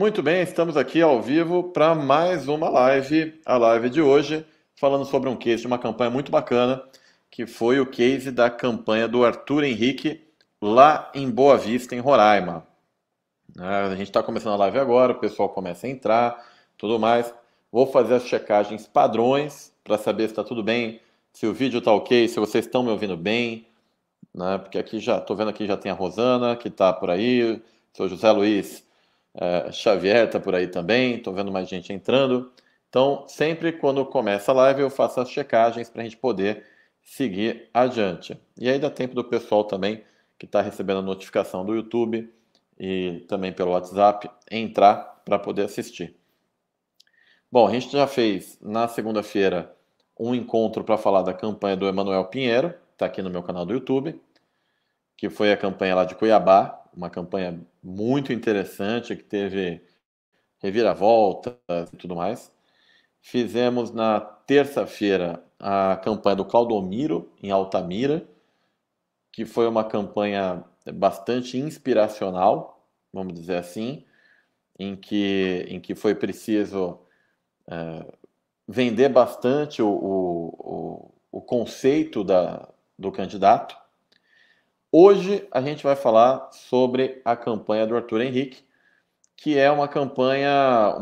Muito bem, estamos aqui ao vivo para mais uma live, a live de hoje, falando sobre um case de uma campanha muito bacana, que foi o case da campanha do Arthur Henrique lá em Boa Vista, em Roraima. A gente está começando a live agora, o pessoal começa a entrar, tudo mais. Vou fazer as checagens padrões para saber se está tudo bem, se o vídeo está ok, se vocês estão me ouvindo bem, né? Porque aqui já estou vendo aqui já tem a Rosana que está por aí, o seu José Luiz Xavier está por aí também, estou vendo mais gente entrando. Então, sempre quando começa a live, eu faço as checagens para a gente poder seguir adiante. E aí dá tempo do pessoal também que está recebendo a notificação do YouTube e também pelo WhatsApp entrar para poder assistir. Bom, a gente já fez na segunda-feira um encontro para falar da campanha do Emanuel Pinheiro, está aqui no meu canal do YouTube, que foi a campanha lá de Cuiabá, uma campanha muito interessante, que teve reviravoltas e tudo mais. Fizemos na terça-feira a campanha do Claudomiro, em Altamira, que foi uma campanha bastante inspiracional, vamos dizer assim, em que foi preciso vender bastante o conceito do candidato. Hoje a gente vai falar sobre a campanha do Arthur Henrique, que é uma campanha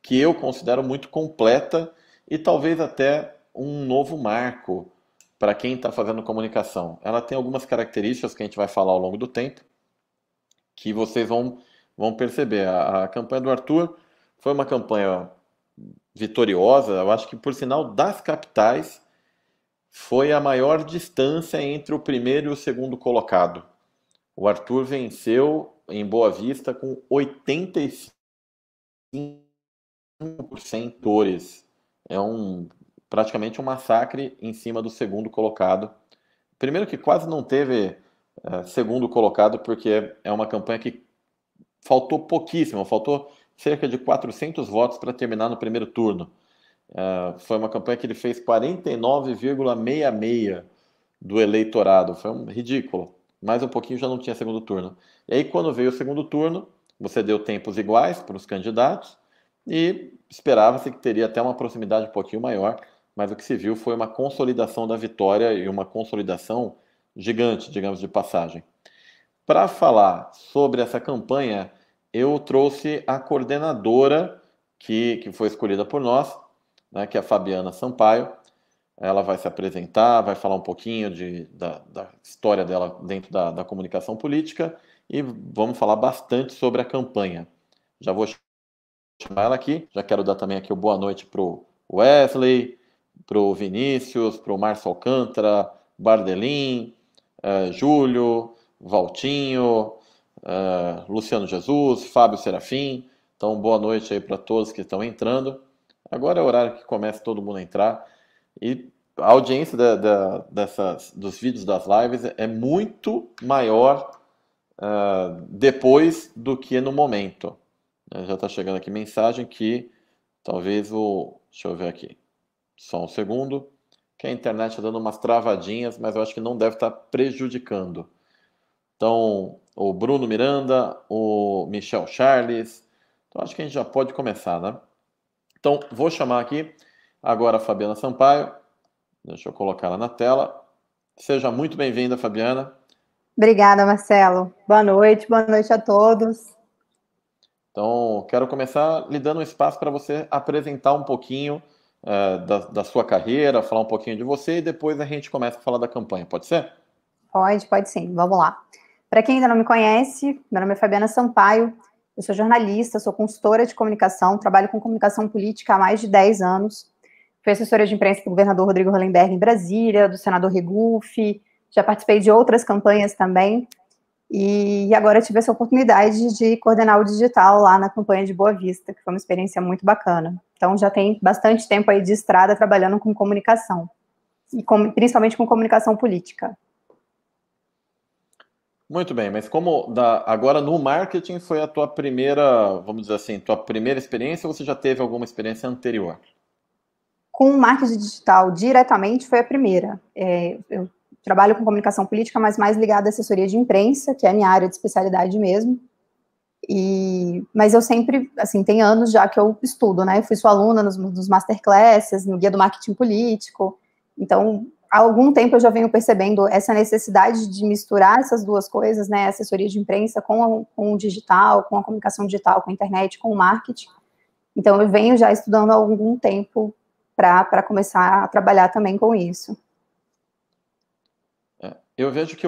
que eu considero muito completa e talvez até um novo marco para quem está fazendo comunicação. Ela tem algumas características que a gente vai falar ao longo do tempo, que vocês vão perceber. A campanha do Arthur foi uma campanha vitoriosa, eu acho que por sinal das capitais foi a maior distância entre o primeiro e o segundo colocado. O Arthur venceu em Boa Vista com 85% é praticamente um massacre em cima do segundo colocado. Primeiro que quase não teve segundo colocado, porque é uma campanha que faltou pouquíssimo, faltou cerca de 400 votos para terminar no primeiro turno. Foi uma campanha que ele fez 49,66 do eleitorado, foi ridículo. Mais um pouquinho já não tinha segundo turno. E aí, quando veio o segundo turno, você deu tempos iguais para os candidatos e esperava-se que teria até uma proximidade um pouquinho maior, mas o que se viu foi uma consolidação da vitória e uma consolidação gigante, digamos, de passagem. Para falar sobre essa campanha, eu trouxe a coordenadora que foi escolhida por nós, né, que é a Fabiana Sampaio. Ela vai se apresentar, vai falar um pouquinho da história dela dentro da comunicação política e vamos falar bastante sobre a campanha. Já vou chamar ela aqui, já quero dar também aqui o boa noite para o Wesley, para o Vinícius, para o Márcio Alcântara, Bardelin, Júlio, Valtinho, Luciano Jesus, Fábio Serafim. Então, boa noite aí para todos que estão entrando. Agora é o horário que começa todo mundo a entrar. E a audiência dos vídeos das lives é muito maior depois do que no momento. Já está chegando aqui mensagem que talvez o. Deixa eu ver aqui. Só um segundo. Que a internet está dando umas travadinhas, mas eu acho que não deve estar prejudicando. Então, o Bruno Miranda, o Michel Charles. Então, acho que a gente já pode começar, né? Então, vou chamar aqui agora a Fabiana Sampaio. Deixa eu colocar ela na tela. Seja muito bem-vinda, Fabiana. Obrigada, Marcelo. Boa noite a todos. Então, quero começar lhe dando um espaço para você apresentar um pouquinho da sua carreira, falar um pouquinho de você e depois a gente começa a falar da campanha, pode ser? Pode sim, vamos lá. Para quem ainda não me conhece, meu nome é Fabiana Sampaio, eu sou jornalista, sou consultora de comunicação, trabalho com comunicação política há mais de 10 anos. Fui assessora de imprensa do governador Rodrigo Hollenberg em Brasília, do senador Regufe, já participei de outras campanhas também. E agora tive essa oportunidade de coordenar o digital lá na campanha de Boa Vista, que foi uma experiência muito bacana. Então já tem bastante tempo aí de estrada trabalhando com comunicação, e principalmente com comunicação política. Muito bem, mas agora no marketing foi a tua primeira, vamos dizer assim, tua primeira experiência ou você já teve alguma experiência anterior? Com o marketing digital diretamente foi a primeira. Eu trabalho com comunicação política, mas mais ligada à assessoria de imprensa, que é a minha área de especialidade mesmo. Mas eu sempre, assim, tem anos já que eu estudo, né? Eu fui sua aluna nos masterclasses, no Guia do Marketing Político. Então, há algum tempo eu já venho percebendo essa necessidade de misturar essas duas coisas, né? A assessoria de imprensa com o digital, com a comunicação digital, com a internet, com o marketing. Então, eu venho já estudando há algum tempo para começar a trabalhar também com isso. Eu vejo que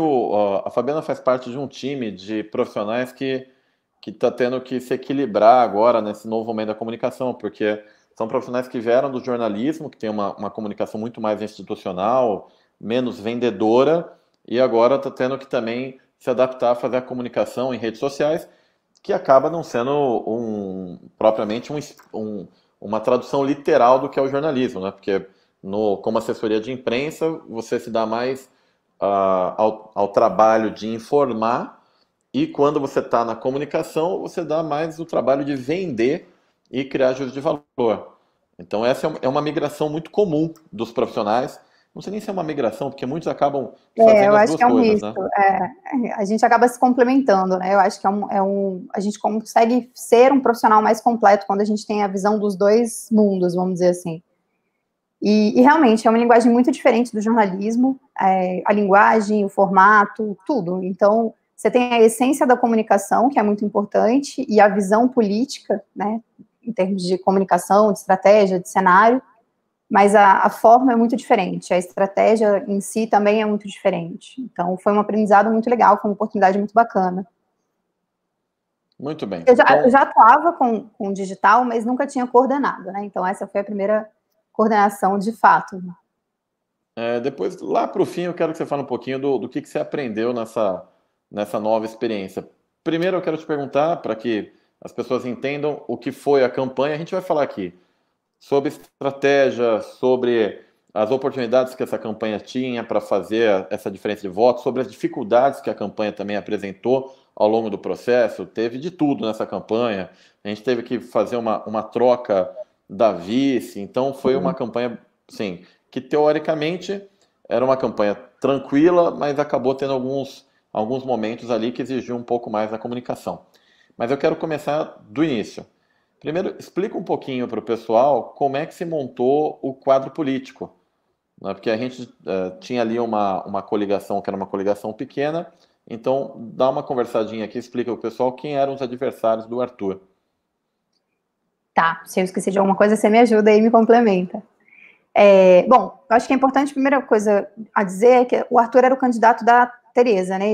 a Fabiana faz parte de um time de profissionais que está tendo que se equilibrar agora nesse novo momento da comunicação, porque são profissionais que vieram do jornalismo, que tem uma comunicação muito mais institucional, menos vendedora, e agora está tendo que também se adaptar a fazer a comunicação em redes sociais, que acaba não sendo propriamente uma tradução literal do que é o jornalismo, né? Porque como assessoria de imprensa, você se dá mais ao trabalho de informar, e quando você está na comunicação, você dá mais o trabalho de vender e criar juros de valor. Então essa é uma migração muito comum dos profissionais. Não sei nem se é uma migração, porque muitos acabam fazendo Eu as acho duas que é um coisas, misto. né? A gente acaba se complementando, né? Eu acho que a gente consegue ser um profissional mais completo quando a gente tem a visão dos dois mundos, vamos dizer assim. E realmente é uma linguagem muito diferente do jornalismo, a linguagem, o formato, tudo. Então, você tem a essência da comunicação, que é muito importante, e a visão política, né, em termos de comunicação, de estratégia, de cenário, mas a forma é muito diferente, a estratégia em si também é muito diferente. Então, foi um aprendizado muito legal, foi uma oportunidade muito bacana. Muito bem. Eu já atuava com digital, mas nunca tinha coordenado, né? Então, essa foi a primeira coordenação de fato. Depois, lá para o fim, eu quero que você fale um pouquinho do que você aprendeu nessa nova experiência. Primeiro, eu quero te perguntar, para que as pessoas entendam o que foi a campanha. A gente vai falar aqui sobre estratégia, sobre as oportunidades que essa campanha tinha para fazer essa diferença de votos, sobre as dificuldades que a campanha também apresentou ao longo do processo. Teve de tudo nessa campanha. A gente teve que fazer uma troca da vice. Então, foi uma campanha, sim, que teoricamente era uma campanha tranquila, mas acabou tendo alguns momentos ali que exigiam um pouco mais da comunicação. Mas eu quero começar do início. Primeiro, explica um pouquinho para o pessoal como é que se montou o quadro político, né? Porque a gente tinha ali uma coligação que era uma coligação pequena, então dá uma conversadinha aqui, explica para o pessoal quem eram os adversários do Arthur. Tá, se eu esqueci de alguma coisa, você me ajuda aí e me complementa. Bom, eu acho que é importante, a primeira coisa a dizer é que o Arthur era o candidato da Tereza, né?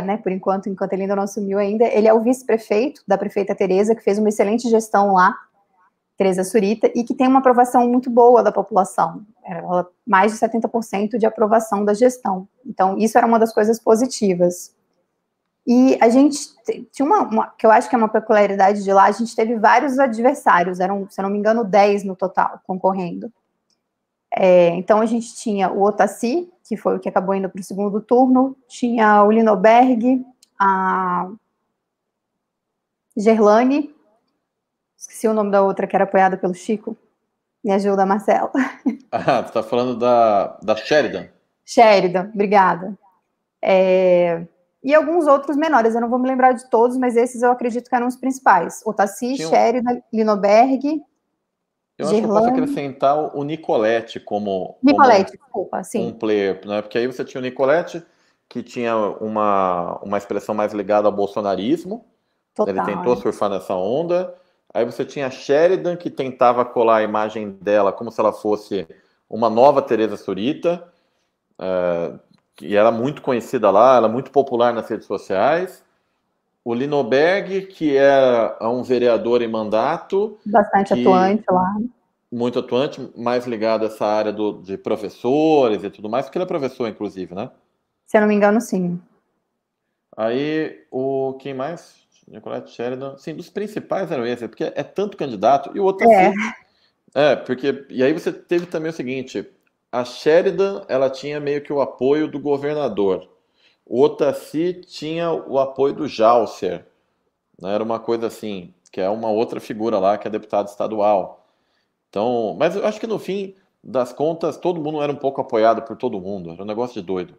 Né, por enquanto ele ainda não assumiu ainda, ele é o vice-prefeito da prefeita Tereza, que fez uma excelente gestão lá, Tereza Surita, e que tem uma aprovação muito boa da população, mais de 70% de aprovação da gestão. Então, isso era uma das coisas positivas. E a gente tinha que eu acho que é uma peculiaridade de lá, a gente teve vários adversários, eram, se eu não me engano, 10 no total, concorrendo. Então, a gente tinha o Otacílio, que foi o que acabou indo para o segundo turno, tinha o Linoberg, a Gerlane, esqueci o nome da outra que era apoiada pelo Chico, me ajuda, Marcelo. Ah, você está falando da Sheridan? Sheridan, obrigada. E alguns outros menores, eu não vou me lembrar de todos, mas esses eu acredito que eram os principais. Otacílio, Sheridan, Linoberg, eu acho que eu posso acrescentar o Nicolete como desculpa, sim. Um player, né? Porque aí você tinha o Nicolete, que tinha uma expressão mais ligada ao bolsonarismo. Total, ele tentou surfar nessa onda. Aí você tinha a Sheridan, que tentava colar a imagem dela como se ela fosse uma nova Tereza Surita, que era muito conhecida lá, ela é muito popular nas redes sociais. O Linoberg, que é um vereador em mandato. Bastante atuante lá. Muito atuante, mais ligado a essa área de professores e tudo mais, porque ele é professor, inclusive, né? Se eu não me engano, sim. Aí, quem mais? Nicolette Sheridan. Sim, dos principais eram esses, porque é tanto candidato. E o outro porque... E aí você teve também o seguinte, a Sheridan, ela tinha meio que o apoio do governador. O Otacílio tinha o apoio do Jalcer. Né? Era uma coisa assim, que é uma outra figura lá, que é deputado estadual. Então, mas eu acho que no fim das contas, todo mundo era um pouco apoiado por todo mundo. Era um negócio de doido.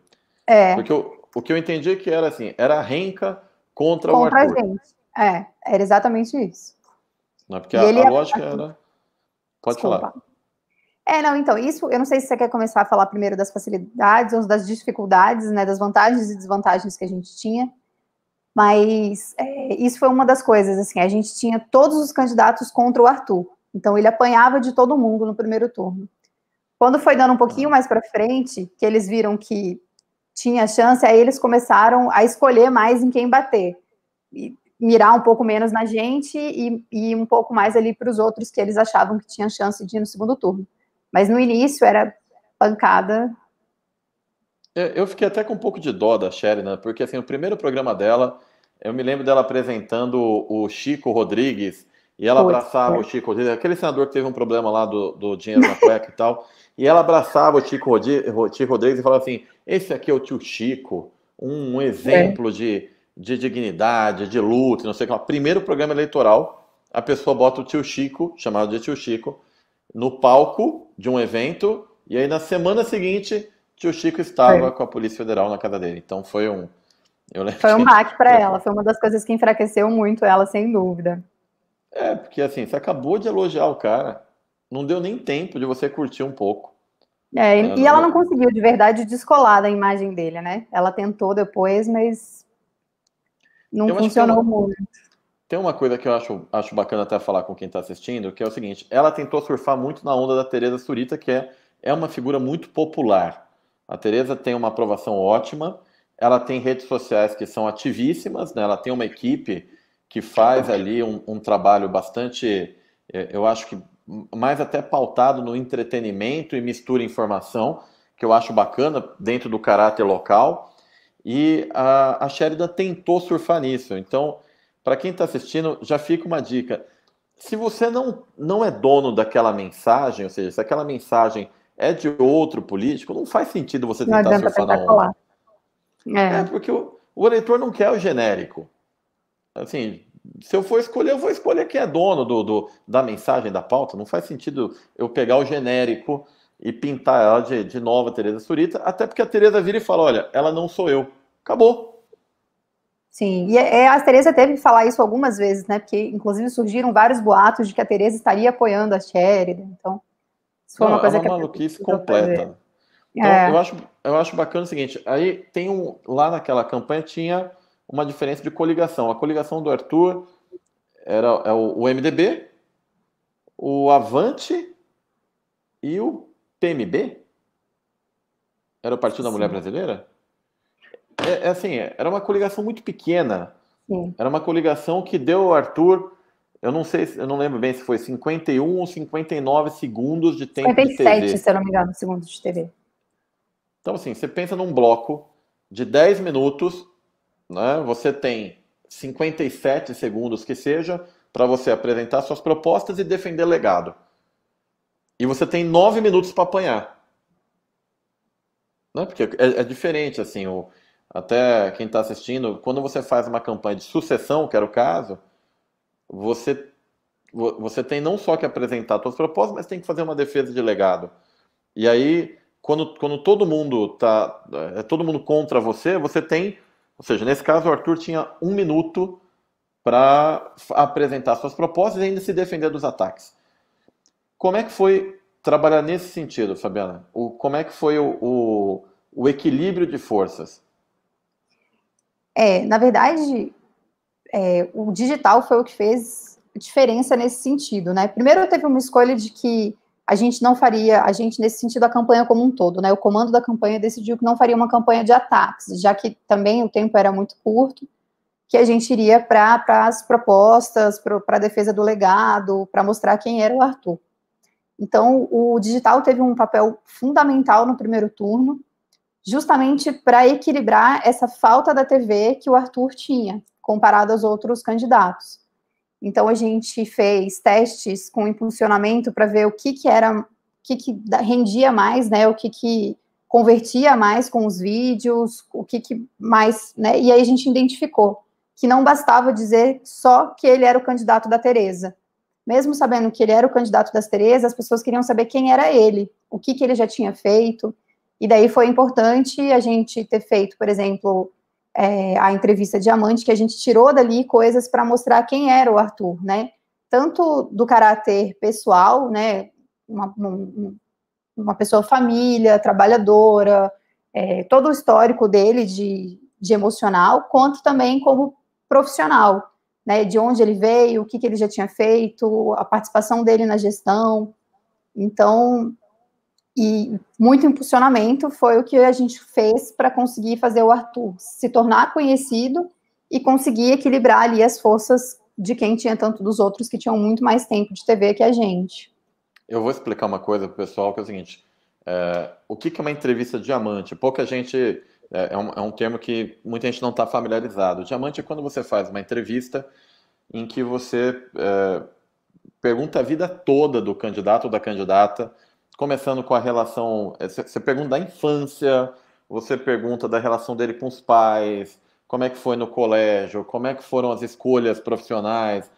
Porque o que eu entendi que era assim, era a renca contra o contra a Arthur. gente. Era exatamente isso. Não, porque a lógica era... Pode Desculpa. falar. Não, então, isso, eu não sei se você quer começar a falar primeiro das facilidades ou das dificuldades, né, das vantagens e desvantagens que a gente tinha, mas isso foi uma das coisas, assim, a gente tinha todos os candidatos contra o Arthur, então ele apanhava de todo mundo no primeiro turno. Quando foi dando um pouquinho mais para frente, que eles viram que tinha chance, aí eles começaram a escolher mais em quem bater, e mirar um pouco menos na gente e um pouco mais ali para os outros que eles achavam que tinha chance de ir no segundo turno. Mas no início era pancada. Eu fiquei até com um pouco de dó da Sherry, porque assim, o primeiro programa dela, eu me lembro dela apresentando o Chico Rodrigues, e ela abraçava o Chico Rodrigues, aquele senador que teve um problema lá do dinheiro na cueca e tal, e ela abraçava o Chico Rodrigues e falava assim, esse aqui é o tio Chico, um exemplo de dignidade, de luta, não sei o que. Primeiro programa eleitoral, a pessoa bota o tio Chico, chamado de tio Chico, no palco de um evento, e aí na semana seguinte, tio Chico estava com a Polícia Federal na casa dele. Então foi um... Foi um baque para ela, foi uma das coisas que enfraqueceu muito ela, sem dúvida. Porque assim, você acabou de elogiar o cara, não deu nem tempo de você curtir um pouco. E ela não conseguiu de verdade descolar da imagem dele, né? Ela tentou depois, mas não funcionou muito. Tem uma coisa que eu acho bacana até falar com quem está assistindo, que é o seguinte, ela tentou surfar muito na onda da Tereza Surita, que é uma figura muito popular. A Tereza tem uma aprovação ótima, ela tem redes sociais que são ativíssimas, né? Ela tem uma equipe que faz ali um trabalho bastante, eu acho que mais até pautado no entretenimento e mistura informação, que eu acho bacana dentro do caráter local, e a Sheridan tentou surfar nisso. Então, para quem está assistindo, já fica uma dica. Se você não é dono daquela mensagem, ou seja, se aquela mensagem é de outro político, não faz sentido você tentar surfar na onda. Porque o eleitor não quer o genérico. Assim, se eu for escolher, eu vou escolher quem é dono da mensagem, da pauta. Não faz sentido eu pegar o genérico e pintar ela de nova Tereza Surita, até porque a Tereza vira e fala, olha, ela não sou eu. Acabou. Sim, e a Tereza teve que falar isso algumas vezes, né? Porque, inclusive, surgiram vários boatos de que a Tereza estaria apoiando a Sheridan. Então, isso foi uma coisa que é uma maluquice completa. Então, eu acho bacana o seguinte, aí tem lá naquela campanha tinha uma diferença de coligação. A coligação do Arthur era o MDB, o Avante e o PMB? Era o Partido da Mulher Brasileira? Assim, era uma coligação muito pequena. Sim. Era uma coligação que deu ao Arthur, eu não lembro bem se foi 51 ou 59 segundos de tempo 57, de TV. se eu não me engano, segundos de TV. Então, assim, você pensa num bloco de 10 minutos, né? Você tem 57 segundos que seja para você apresentar suas propostas e defender legado. E você tem 9 minutos para apanhar. Né? Porque é diferente, assim, até quem está assistindo, quando você faz uma campanha de sucessão, que era o caso, você tem não só que apresentar suas propostas, mas tem que fazer uma defesa de legado. E aí, quando todo mundo todo mundo contra você, você tem, ou seja, nesse caso o Arthur tinha 1 minuto para apresentar suas propostas e ainda se defender dos ataques. Como é que foi trabalhar nesse sentido, Fabiana? Como é que foi o equilíbrio de forças? Na verdade, o digital foi o que fez diferença nesse sentido, né? Primeiro teve uma escolha de que a gente não faria, nesse sentido, a campanha como um todo, né? O comando da campanha decidiu que não faria uma campanha de ataques, já que também o tempo era muito curto, que a gente iria para as propostas, para a defesa do legado, para mostrar quem era o Arthur. Então, o digital teve um papel fundamental no primeiro turno, justamente para equilibrar essa falta da TV que o Arthur tinha, comparado aos outros candidatos. Então, a gente fez testes com impulsionamento para ver o que rendia mais, né, o que convertia mais com os vídeos, o que mais, né, e aí a gente identificou que não bastava dizer só que ele era o candidato da Tereza. Mesmo sabendo que ele era o candidato das Tereza, as pessoas queriam saber quem era ele, o que ele já tinha feito, e daí foi importante a gente ter feito, por exemplo, a entrevista Diamante, que a gente tirou dali coisas para mostrar quem era o Arthur, né? Tanto do caráter pessoal, né? Uma pessoa família, trabalhadora, todo o histórico dele de emocional, quanto também como profissional, né? De onde ele veio, o que ele já tinha feito, a participação dele na gestão. Então, e muito impulsionamento foi o que a gente fez para conseguir fazer o Arthur se tornar conhecido e conseguir equilibrar ali as forças de quem tinha tanto dos outros que tinham muito mais tempo de TV que a gente. Eu vou explicar uma coisa para o pessoal, que é o seguinte, o que é uma entrevista diamante? Pouca gente, é um termo que muita gente não está familiarizado. Diamante é quando você faz uma entrevista em que você pergunta a vida toda do candidato ou da candidata, começando com a relação, você pergunta da infância, você pergunta da relação dele com os pais, como é que foi no colégio, como é que foram as escolhas profissionais,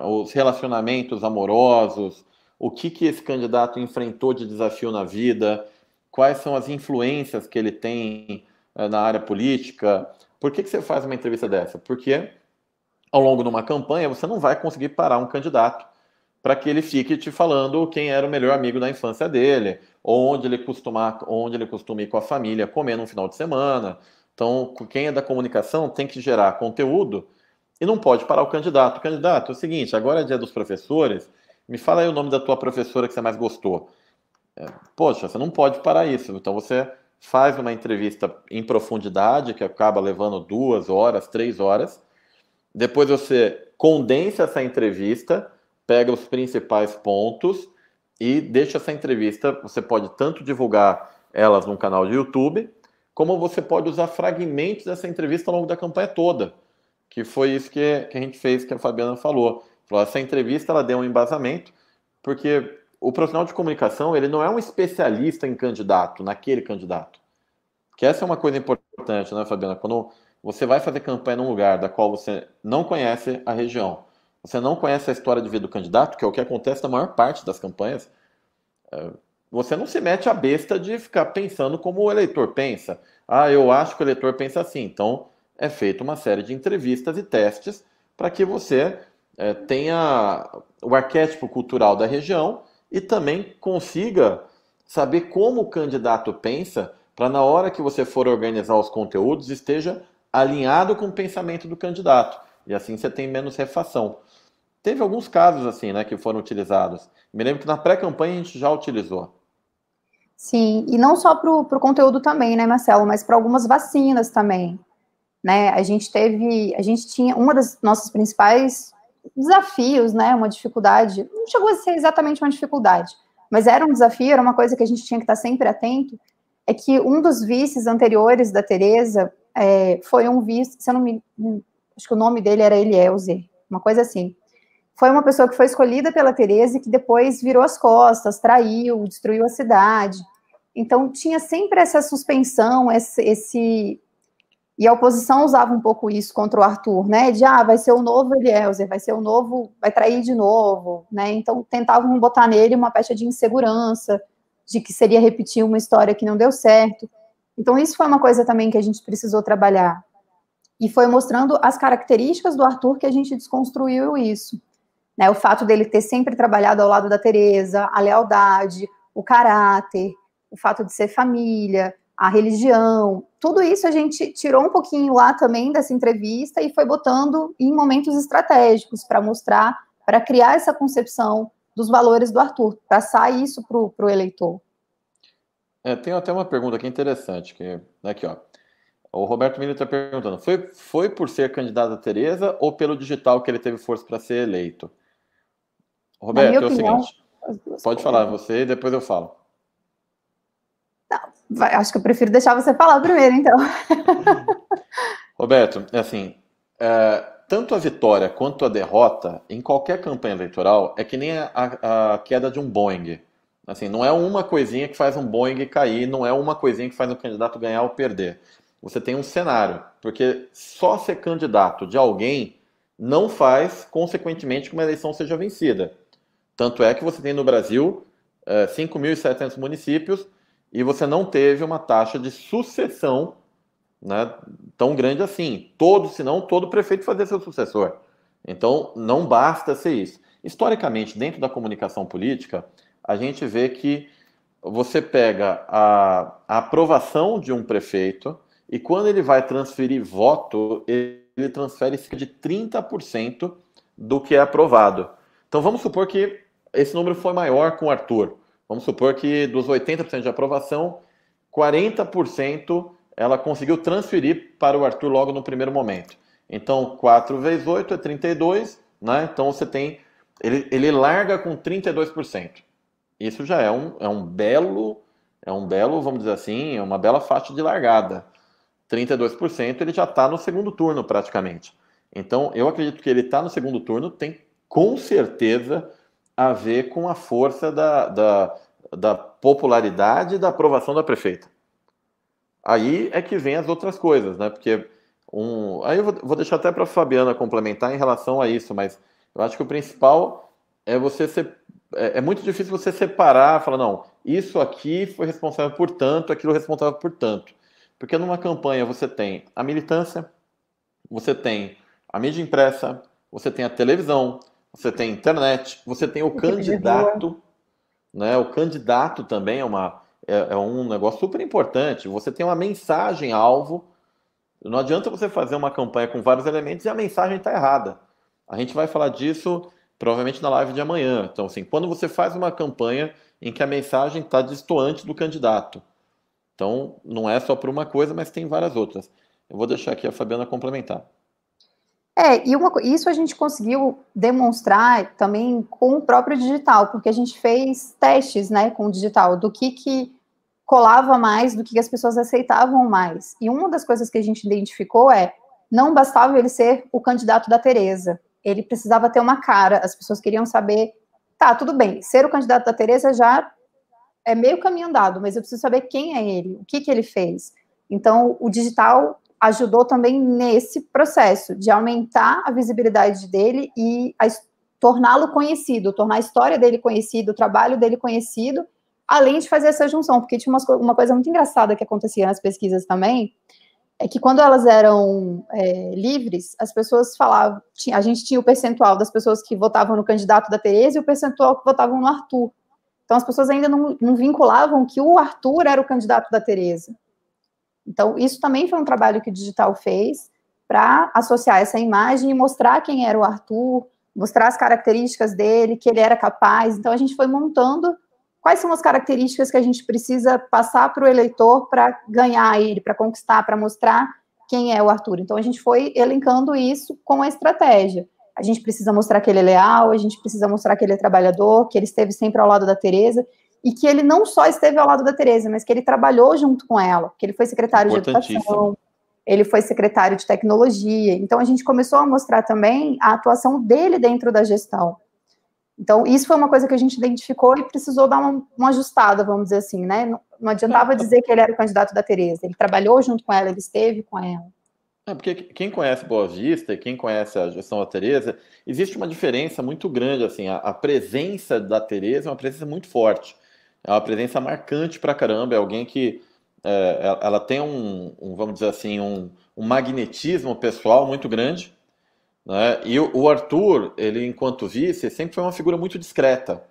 os relacionamentos amorosos, o que esse candidato enfrentou de desafio na vida, quais são as influências que ele tem na área política. Por que você faz uma entrevista dessa? Porque ao longo de uma campanha você não vai conseguir parar um candidato para que ele fique te falando quem era o melhor amigo da infância dele, ou onde ele costuma ir com a família comer no final de semana. Então, quem é da comunicação tem que gerar conteúdo e não pode parar o candidato. Candidato, é o seguinte, agora é dia dos professores, me fala aí o nome da tua professora que você mais gostou. Poxa, você não pode parar isso. Então você faz uma entrevista em profundidade, que acaba levando 2 horas, 3 horas. Depois você condensa essa entrevista, pega os principais pontos e deixa essa entrevista. Você pode tanto divulgar elas num canal de YouTube, como você pode usar fragmentos dessa entrevista ao longo da campanha toda. Que foi isso que a gente fez, que a Fabiana falou. Essa entrevista ela deu um embasamento, porque o profissional de comunicação ele não é um especialista em candidato, naquele candidato. Que essa é uma coisa importante, né, Fabiana? Quando você vai fazer campanha num lugar da qual você não conhece a região, você não conhece a história de vida do candidato, que é o que acontece na maior parte das campanhas, você não se mete a besta de ficar pensando como o eleitor pensa. Eu acho que o eleitor pensa assim. Então, é feita uma série de entrevistas e testes para que você tenha o arquétipo cultural da região e também consiga saber como o candidato pensa, para na hora que você for organizar os conteúdos esteja alinhado com o pensamento do candidato. E assim você tem menos refação. Teve alguns casos assim, né, que foram utilizados. Me lembro que na pré-campanha a gente já utilizou. Sim, e não só para o conteúdo também, né, Marcelo, mas para algumas vacinas também, né? A gente tinha uma das nossas principais desafios, né, uma dificuldade, não chegou a ser exatamente uma dificuldade, mas era um desafio, era uma coisa que a gente tinha que estar sempre atento, é que um dos vices anteriores da Tereza foi um vice, se eu não me... acho que o nome dele era Eliezer, uma coisa assim. Foi uma pessoa que foi escolhida pela Tereza e que depois virou as costas, traiu, destruiu a cidade. Então, tinha sempre essa suspensão, e a oposição usava um pouco isso contra o Arthur, né? De, vai ser o novo Eliezer, vai ser o novo, vai trair de novo, né? Então, tentavam botar nele uma pecha de insegurança, de que seria repetir uma história que não deu certo. Então, isso foi uma coisa também que a gente precisou trabalhar. E foi mostrando as características do Arthur que a gente desconstruiu isso. Né? O fato dele ter sempre trabalhado ao lado da Tereza, a lealdade, o caráter, o fato de ser família, a religião, tudo isso a gente tirou um pouquinho lá também dessa entrevista e foi botando em momentos estratégicos para mostrar, para criar essa concepção dos valores do Arthur, passar isso para o eleitor. Tem até uma pergunta aqui interessante, que aqui, ó. O Roberto Miller está perguntando, foi por ser candidato a Tereza ou pelo digital que ele teve força para ser eleito? Roberto, é o seguinte, pode falar você e depois eu falo. Não, acho que eu prefiro deixar você falar primeiro, então. Roberto, assim, tanto a vitória quanto a derrota em qualquer campanha eleitoral é que nem a queda de um Boeing. Assim, não é uma coisinha que faz um Boeing cair, não é uma coisinha que faz um candidato ganhar ou perder. Você tem um cenário, porque só ser candidato de alguém não faz, consequentemente, que uma eleição seja vencida. Tanto é que você tem no Brasil 5.700 municípios e você não teve uma taxa de sucessão né, tão grande assim. Todo, senão todo prefeito fazia seu sucessor. Então, não basta ser isso. Historicamente, dentro da comunicação política, a gente vê que você pega a aprovação de um prefeito e quando ele vai transferir voto, ele transfere cerca de 30% do que é aprovado. Então vamos supor que esse número foi maior com o Arthur. Vamos supor que dos 80% de aprovação, 40% ela conseguiu transferir para o Arthur logo no primeiro momento. Então 4 vezes 8 é 32, né? Então você tem. Ele larga com 32%. Isso já é um belo, vamos dizer assim, é uma bela faixa de largada. 32% ele já está no segundo turno praticamente. Então eu acredito que ele está no segundo turno tem com certeza a ver com a força da popularidade e da aprovação da prefeita. Aí é que vem as outras coisas, né? Porque aí eu vou deixar até para a Fabiana complementar em relação a isso, mas eu acho que o principal é você ser. É muito difícil você separar, falar, não, isso aqui foi responsável por tanto, aquilo responsável por tanto. Porque numa campanha você tem a militância, você tem a mídia impressa, você tem a televisão, você tem a internet, você tem o candidato, né? O candidato também é um negócio super importante. Você tem uma mensagem-alvo. Não adianta você fazer uma campanha com vários elementos e a mensagem está errada. A gente vai falar disso provavelmente na live de amanhã. Então, assim, quando você faz uma campanha em que a mensagem está destoante do candidato. Então, não é só por uma coisa, mas tem várias outras. Eu vou deixar aqui a Fabiana complementar. Isso a gente conseguiu demonstrar também com o próprio digital, porque a gente fez testes, né, com o digital, do que colava mais, do que as pessoas aceitavam mais. E uma das coisas que a gente identificou não bastava ele ser o candidato da Tereza, ele precisava ter uma cara, as pessoas queriam saber, tá, tudo bem, ser o candidato da Tereza já é meio caminho andado, mas eu preciso saber quem é ele, o que ele fez. Então, o digital ajudou também nesse processo de aumentar a visibilidade dele e torná-lo conhecido, tornar a história dele conhecida, o trabalho dele conhecido, além de fazer essa junção, porque tinha uma coisa muito engraçada que acontecia nas pesquisas também, é que quando elas eram livres, as pessoas falavam, a gente tinha o percentual das pessoas que votavam no candidato da Tereza e o percentual que votavam no Arthur. Então, as pessoas ainda não vinculavam que o Arthur era o candidato da Tereza. Então, isso também foi um trabalho que o digital fez para associar essa imagem e mostrar quem era o Arthur, mostrar as características dele, que ele era capaz. Então, a gente foi montando quais são as características que a gente precisa passar para o eleitor para ganhar ele, para conquistar, para mostrar quem é o Arthur. Então, a gente foi elencando isso com a estratégia. A gente precisa mostrar que ele é leal, a gente precisa mostrar que ele é trabalhador, que ele esteve sempre ao lado da Tereza, e que ele não só esteve ao lado da Tereza, mas que ele trabalhou junto com ela, que ele foi secretário de Educação, ele foi secretário de Tecnologia. Então, a gente começou a mostrar também a atuação dele dentro da gestão. Então, isso foi uma coisa que a gente identificou e precisou dar uma ajustada, vamos dizer assim, né? Não adiantava dizer que ele era o candidato da Tereza, ele trabalhou junto com ela, ele esteve com ela. Porque quem conhece Boa Vista, quem conhece a gestão da Tereza, existe uma diferença muito grande, assim, a presença da Tereza é uma presença muito forte, é uma presença marcante pra caramba, é alguém que ela tem vamos dizer assim, um magnetismo pessoal muito grande, né? E o Arthur, ele enquanto vice, sempre foi uma figura muito discreta.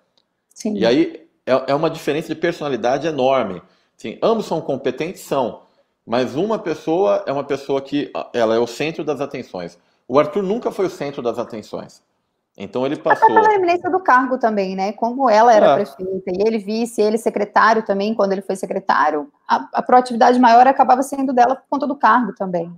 Sim. E aí é uma diferença de personalidade enorme. Assim, ambos são competentes, são. Mas uma pessoa é uma pessoa que ela é o centro das atenções. O Arthur nunca foi o centro das atenções. Então ele passou... Até pela eminência do cargo também, né? Como ela era prefeita e ele vice, ele secretário também, quando ele foi secretário, a proatividade maior acabava sendo dela por conta do cargo também. Né?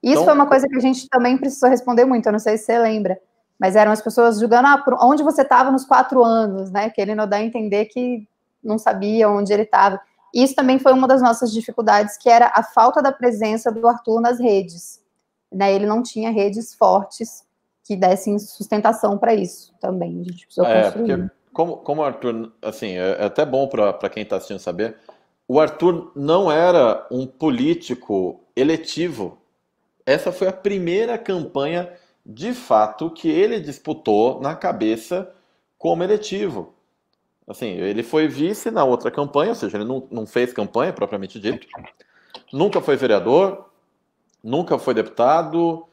Isso então, foi uma coisa que a gente também precisou responder muito, eu não sei se você lembra, mas eram as pessoas julgando onde você estava nos 4 anos, né? Querendo dar a entender que não sabia onde ele estava. Isso também foi uma das nossas dificuldades, que era a falta da presença do Arthur nas redes. Né? Ele não tinha redes fortes que dessem sustentação para isso também. A gente precisou construir. Porque como o Arthur, assim, é até bom para quem está assistindo saber, o Arthur não era um político eletivo. Essa foi a primeira campanha, de fato, que ele disputou na cabeça como eletivo. Assim, ele foi vice na outra campanha, ou seja, ele não fez campanha, propriamente dito. Nunca foi vereador, nunca foi deputado,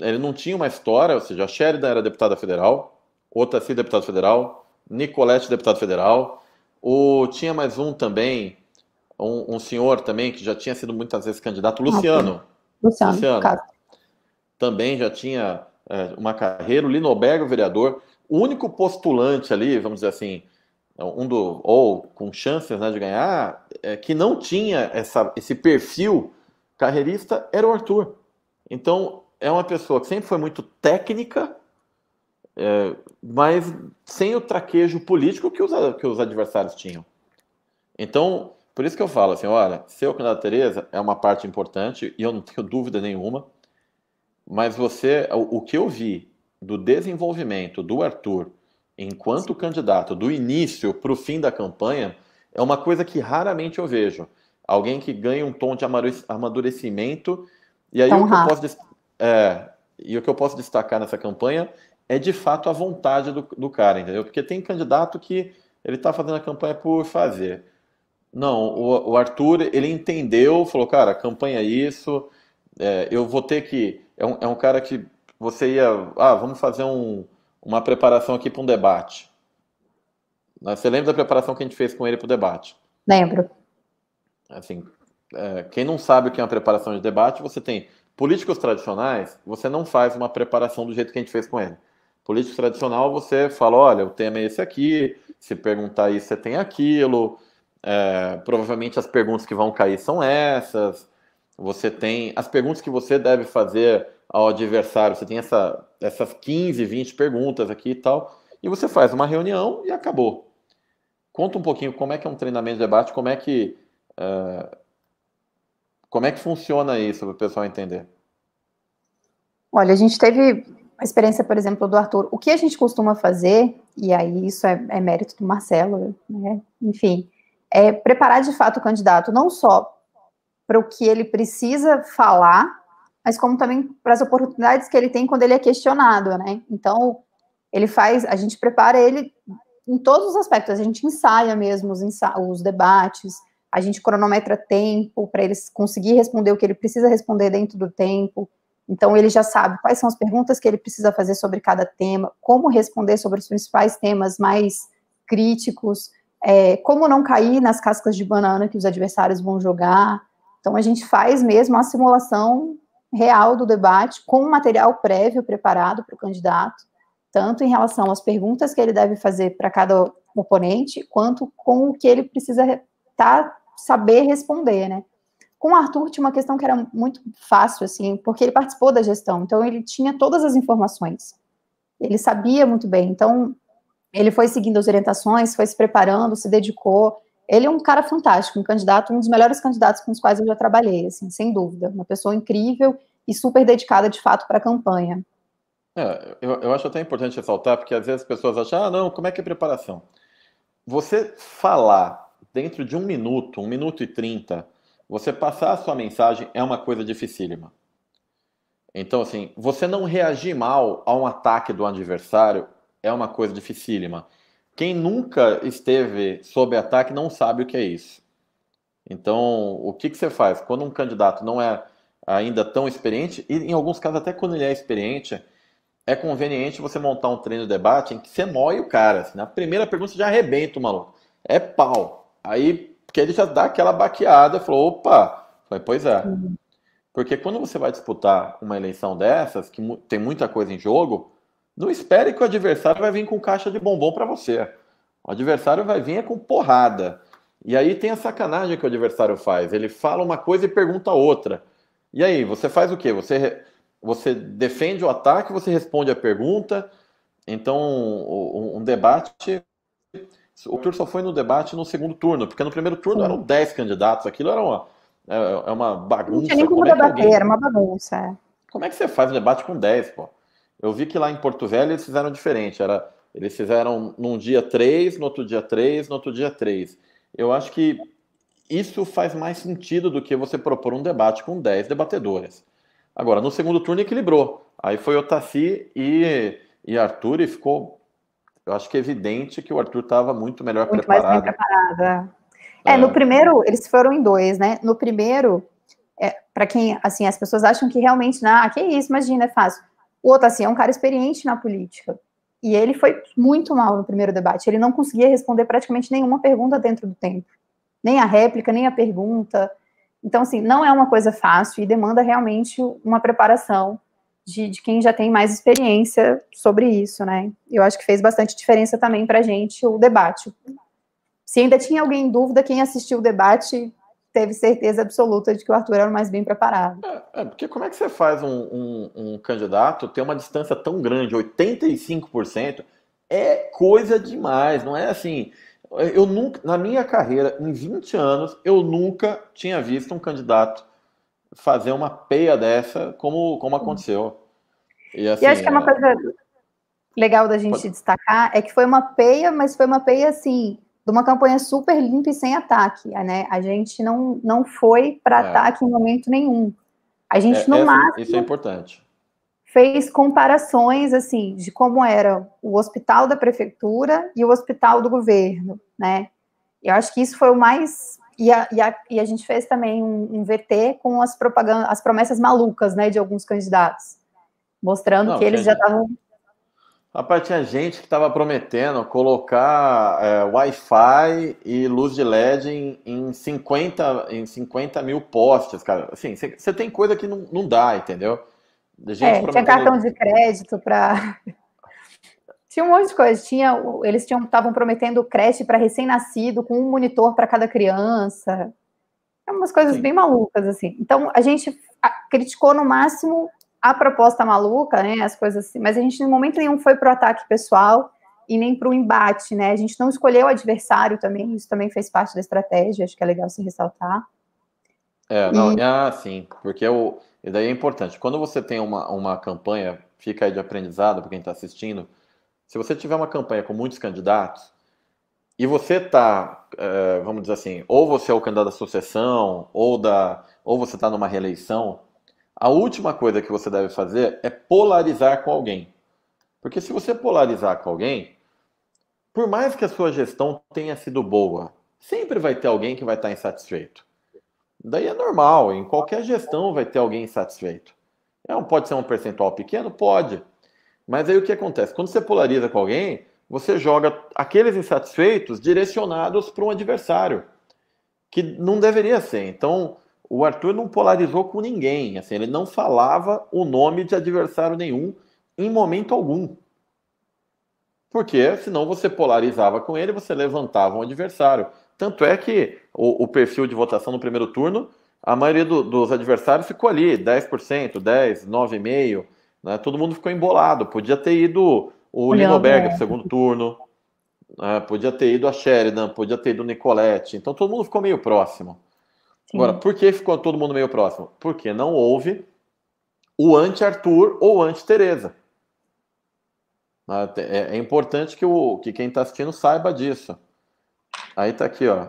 ele não tinha uma história, ou seja, a Sheridan era deputada federal, o Otaci deputado federal, Nicolete deputado federal, tinha mais um também, um senhor também que já tinha sido muitas vezes candidato, Luciano. Luciano, Luciano caso. também já tinha uma carreira, o Linoberto, vereador, o único postulante ali, vamos dizer assim, ou com chances, né, de ganhar, que não tinha esse perfil carreirista, era o Arthur. Então, é uma pessoa que sempre foi muito técnica, mas sem o traquejo político que os adversários tinham. Então, por isso que eu falo assim, olha, ser o candidato Tereza é uma parte importante, e eu não tenho dúvida nenhuma, mas o que eu vi do desenvolvimento do Arthur enquanto candidato, do início para o fim da campanha, é uma coisa que raramente eu vejo. Alguém que ganha um tom de amadurecimento, e aí o que eu posso destacar nessa campanha é de fato a vontade do cara, entendeu? Porque tem candidato que ele está fazendo a campanha por fazer. Não, o Arthur, ele entendeu, falou, cara, a campanha é isso, eu vou ter que. É um cara que você ia. Vamos fazer uma preparação aqui para um debate. Você lembra da preparação que a gente fez com ele para o debate? Lembro. Assim, quem não sabe o que é uma preparação de debate, você tem políticos tradicionais, você não faz uma preparação do jeito que a gente fez com ele. Político tradicional, você fala, olha, o tema é esse aqui, se perguntar isso, você tem aquilo, provavelmente as perguntas que vão cair são essas, você tem as perguntas que você deve fazer ao adversário, você tem essas 15, 20 perguntas aqui e tal, e você faz uma reunião e acabou. Conta um pouquinho como é que é um treinamento de debate, como é que funciona isso para o pessoal entender? Olha, a gente teve a experiência, por exemplo, do Arthur. O que a gente costuma fazer, e aí isso é mérito do Marcelo, né? Enfim, é preparar de fato o candidato, não só para o que ele precisa falar, mas como também para as oportunidades que ele tem quando ele é questionado, né? Então, a gente prepara ele em todos os aspectos, a gente ensaia mesmo os debates, a gente cronometra tempo para ele conseguir responder o que ele precisa responder dentro do tempo. Então, ele já sabe quais são as perguntas que ele precisa fazer sobre cada tema, como responder sobre os principais temas mais críticos, como não cair nas cascas de banana que os adversários vão jogar. Então, a gente faz mesmo a simulação real do debate com um material prévio preparado para o candidato, tanto em relação às perguntas que ele deve fazer para cada oponente, quanto com o que ele precisa saber responder, né? Com o Arthur tinha uma questão que era muito fácil, assim, porque ele participou da gestão, então ele tinha todas as informações. Ele sabia muito bem, então ele foi seguindo as orientações, foi se preparando, se dedicou. Ele é um cara fantástico, um dos melhores candidatos com os quais eu já trabalhei, assim, sem dúvida. Uma pessoa incrível e super dedicada, de fato, para a campanha. Eu acho até importante ressaltar, porque às vezes as pessoas acham, não, como é que é preparação? Você falar dentro de 1 minuto, 1 minuto e 30, você passar a sua mensagem é uma coisa dificílima. Então, assim, você não reagir mal a um ataque do adversário é uma coisa dificílima. Quem nunca esteve sob ataque não sabe o que é isso. Então, o que você faz? Quando um candidato não é ainda tão experiente, e em alguns casos até quando ele é experiente, é conveniente você montar um treino de debate em que você moe o cara. Assim, na primeira pergunta você já arrebenta o maluco. É pau. Aí, porque ele já dá aquela baqueada, falou, opa. Falei, pois é. Porque quando você vai disputar uma eleição dessas, que tem muita coisa em jogo, não espere que o adversário vai vir com caixa de bombom para você. O adversário vai vir com porrada. E aí tem a sacanagem que o adversário faz. Ele fala uma coisa e pergunta outra. E aí, você faz o quê? Você defende o ataque, você responde a pergunta. Então, um debate. O Arthur só foi no debate no segundo turno, porque no primeiro turno eram 10 candidatos. Aquilo era uma bagunça. Não tinha nem como debater, era uma bagunça. Como é que você faz um debate com 10, pô? Eu vi que lá em Porto Velho eles fizeram diferente. Eles fizeram num dia 3, no outro dia 3, no outro dia 3. Eu acho que isso faz mais sentido do que você propor um debate com 10 debatedores. Agora, no segundo turno equilibrou. Aí foi Otaci e Arthur e ficou, eu acho que é evidente que o Arthur estava muito melhor preparado. Mais bem preparado. No primeiro, eles foram em dois, né? No primeiro, para quem, assim, as pessoas acham que realmente, que isso, imagina, é fácil. O outro, assim, é um cara experiente na política. E ele foi muito mal no primeiro debate. Ele não conseguia responder praticamente nenhuma pergunta dentro do tempo. Nem a réplica, nem a pergunta. Então, assim, não é uma coisa fácil e demanda realmente uma preparação de quem já tem mais experiência sobre isso, né? Eu acho que fez bastante diferença também pra gente o debate. Se ainda tinha alguém em dúvida, quem assistiu o debate teve certeza absoluta de que o Arthur era o mais bem preparado. Porque como é que você faz um candidato ter uma distância tão grande? 85% é coisa demais, não é assim. Eu nunca, na minha carreira, em 20 anos, eu nunca tinha visto um candidato fazer uma peia dessa como aconteceu. E assim, acho que é uma coisa legal da gente destacar é que foi uma peia, mas foi uma peia assim, de uma campanha super limpa e sem ataque, né? A gente não foi para ataque em momento nenhum. A gente, no máximo, isso é importante. Fez comparações, assim, de como era o hospital da prefeitura e o hospital do governo, né? Eu acho que isso foi o mais... E a gente fez também um VT com as propagandas, as promessas malucas, né, de alguns candidatos, mostrando que eles já estavam... Rapaz, tinha gente que estava prometendo colocar Wi-Fi e luz de LED em 50 mil postes, cara. Assim, você tem coisa que não dá, entendeu? Tinha cartão de crédito para... Tinha um monte de coisa. Eles estavam prometendo creche para recém-nascido, com um monitor para cada criança. Umas coisas bem malucas, assim. Então, a gente criticou no máximo a proposta maluca, né? As coisas assim, mas a gente, em momento nenhum, foi para o ataque pessoal e nem para o embate, né? A gente não escolheu o adversário também, isso também fez parte da estratégia, acho que é legal se ressaltar. Sim, porque e daí é importante. Quando você tem uma campanha, fica aí de aprendizado para quem está assistindo. Se você tiver uma campanha com muitos candidatos e você está, vamos dizer assim, ou você é o candidato da sucessão ou você está numa reeleição, a última coisa que você deve fazer é polarizar com alguém. Porque se você polarizar com alguém, por mais que a sua gestão tenha sido boa, sempre vai ter alguém que vai estar insatisfeito. Daí é normal, em qualquer gestão vai ter alguém insatisfeito. Pode ser um percentual pequeno? Pode. Mas aí o que acontece? Quando você polariza com alguém, você joga aqueles insatisfeitos direcionados para um adversário, que não deveria ser. Então, o Arthur não polarizou com ninguém. Assim, ele não falava o nome de adversário nenhum em momento algum. Porque senão você polarizava com ele, você levantava um adversário. Tanto é que o perfil de votação no primeiro turno, a maioria dos adversários ficou ali, 10%, 10%, 9,5%. Né? Todo mundo ficou embolado. Podia ter ido o Lindbergh para o segundo turno, né? Podia ter ido a Sheridan, podia ter ido o Nicoletti. Então todo mundo ficou meio próximo. Sim. Agora, por que ficou todo mundo meio próximo? Porque não houve o anti-Arthur ou anti-Tereza. É importante que quem está assistindo saiba disso. Aí tá aqui, ó.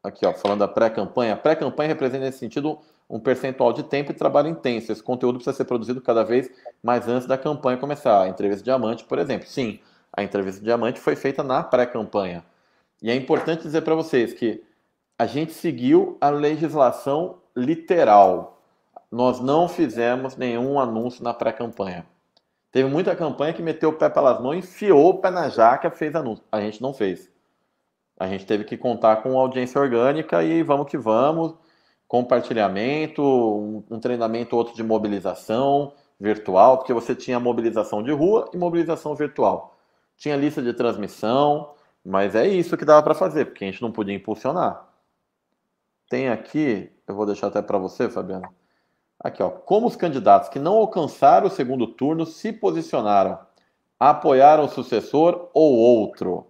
Aqui, ó, falando da pré-campanha. A pré-campanha representa, nesse sentido, um percentual de tempo e trabalho intenso. Esse conteúdo precisa ser produzido cada vez mais antes da campanha começar. A entrevista de diamante, por exemplo. Sim, a entrevista de diamante foi feita na pré-campanha. E é importante dizer para vocês que a gente seguiu a legislação literal. Nós não fizemos nenhum anúncio na pré-campanha. Teve muita campanha que meteu o pé pelas mãos, enfiou o pé na jaca, fez anúncio. A gente não fez. A gente teve que contar com audiência orgânica e vamos que vamos. Compartilhamento, um treinamento outro de mobilização virtual, porque você tinha mobilização de rua e mobilização virtual. Tinha lista de transmissão, mas é isso que dava para fazer, porque a gente não podia impulsionar. Tem aqui, eu vou deixar até para você, Fabiana. Aqui, ó, como os candidatos que não alcançaram o segundo turno se posicionaram? Apoiaram o sucessor ou outro?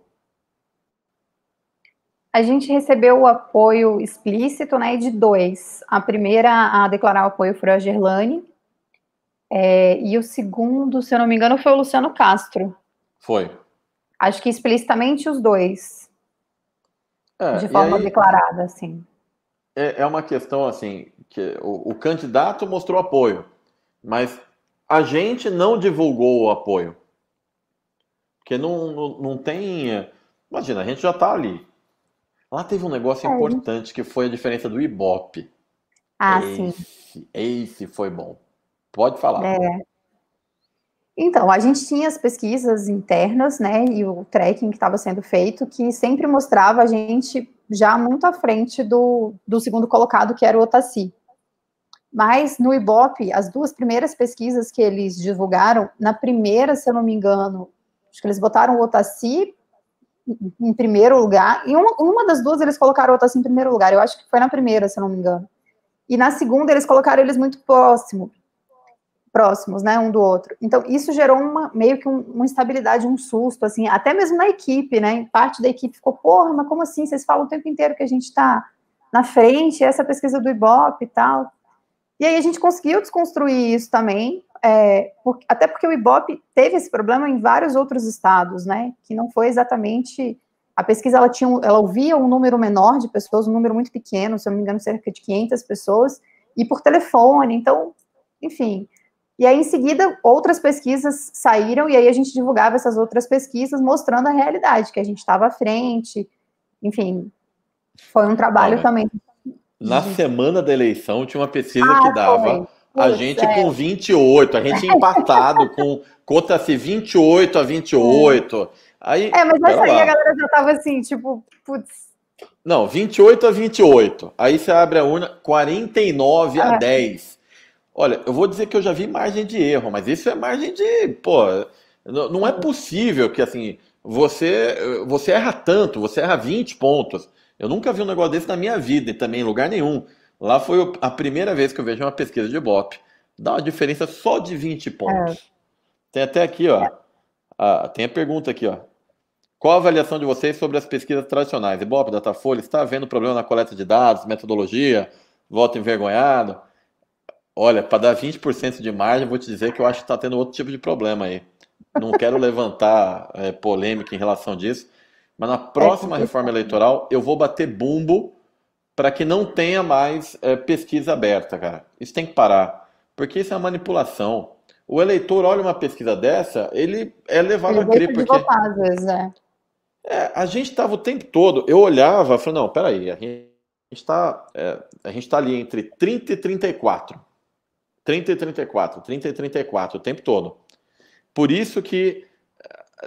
A gente recebeu o apoio explícito, né, de dois. A primeira a declarar o apoio foi a Gerlane, e o segundo, se eu não me engano, foi o Luciano Castro. Foi. Acho que explicitamente os dois. De forma declarada, assim. É uma questão, assim, que o candidato mostrou apoio, mas a gente não divulgou o apoio. Porque não tem... Imagina, a gente já está ali. Lá teve um negócio É. importante que foi a diferença do Ibope. Ah, sim. Esse foi bom. Pode falar. É. Então, a gente tinha as pesquisas internas, né, e o tracking que estava sendo feito, que sempre mostrava a gente já muito à frente do segundo colocado, que era o Otacílio. Mas no Ibope, as duas primeiras pesquisas que eles divulgaram, na primeira, se eu não me engano, acho que eles botaram o Otacílio em primeiro lugar, e uma das duas eles colocaram o Otacílio em primeiro lugar, eu acho que foi na primeira, se eu não me engano. E na segunda eles colocaram eles muito próximos, né, um do outro. Então, isso gerou meio que uma instabilidade, um susto, assim, até mesmo na equipe, né, parte da equipe ficou, porra, mas como assim, vocês falam o tempo inteiro que a gente está na frente, essa pesquisa do Ibope e tal. E aí a gente conseguiu desconstruir isso também, até porque o Ibope teve esse problema em vários outros estados, né, que não foi exatamente... A pesquisa, ela ouvia um número menor de pessoas, um número muito pequeno, se eu não me engano, cerca de 500 pessoas, e por telefone, então, enfim... E aí, em seguida, outras pesquisas saíram, e aí a gente divulgava essas outras pesquisas, mostrando a realidade, que a gente estava à frente, enfim, foi um Não, trabalho mas também. na semana da eleição tinha uma pesquisa que dava Foi. a Putz, gente com 28, a gente empatado com cota-se 28-28. Aí, mas pera essa aí a lá. galera já tava assim, tipo, putz. Não, 28-28. Aí você abre a urna 49-10. Olha, eu vou dizer que eu já vi margem de erro, mas isso é margem de, pô, não é possível que assim, você erra tanto, você erra 20 pontos. Eu nunca vi um negócio desse na minha vida e também em lugar nenhum. Lá foi a primeira vez que eu vejo uma pesquisa de Ibope. Dá uma diferença só de 20 É, pontos. Tem até aqui, ó, tem a pergunta aqui, ó. Qual a avaliação de vocês sobre as pesquisas tradicionais? Ibope, Datafolha, está havendo problema na coleta de dados, metodologia, voto envergonhado? Olha, para dar 20% de margem, vou te dizer que eu acho que está tendo outro tipo de problema aí. Não quero levantar polêmica em relação disso, mas na próxima reforma complicado. eleitoral eu vou bater bumbo para que não tenha mais pesquisa aberta, cara. Isso tem que parar, porque isso é uma manipulação. O eleitor olha uma pesquisa dessa, ele é levado Ele a crer, deixa de porque votar, às vezes, a gente estava o tempo todo, eu olhava e falei, não, peraí, a gente tá ali entre 30 e 34. 30 e 34, 30 e 34, o tempo todo. Por isso que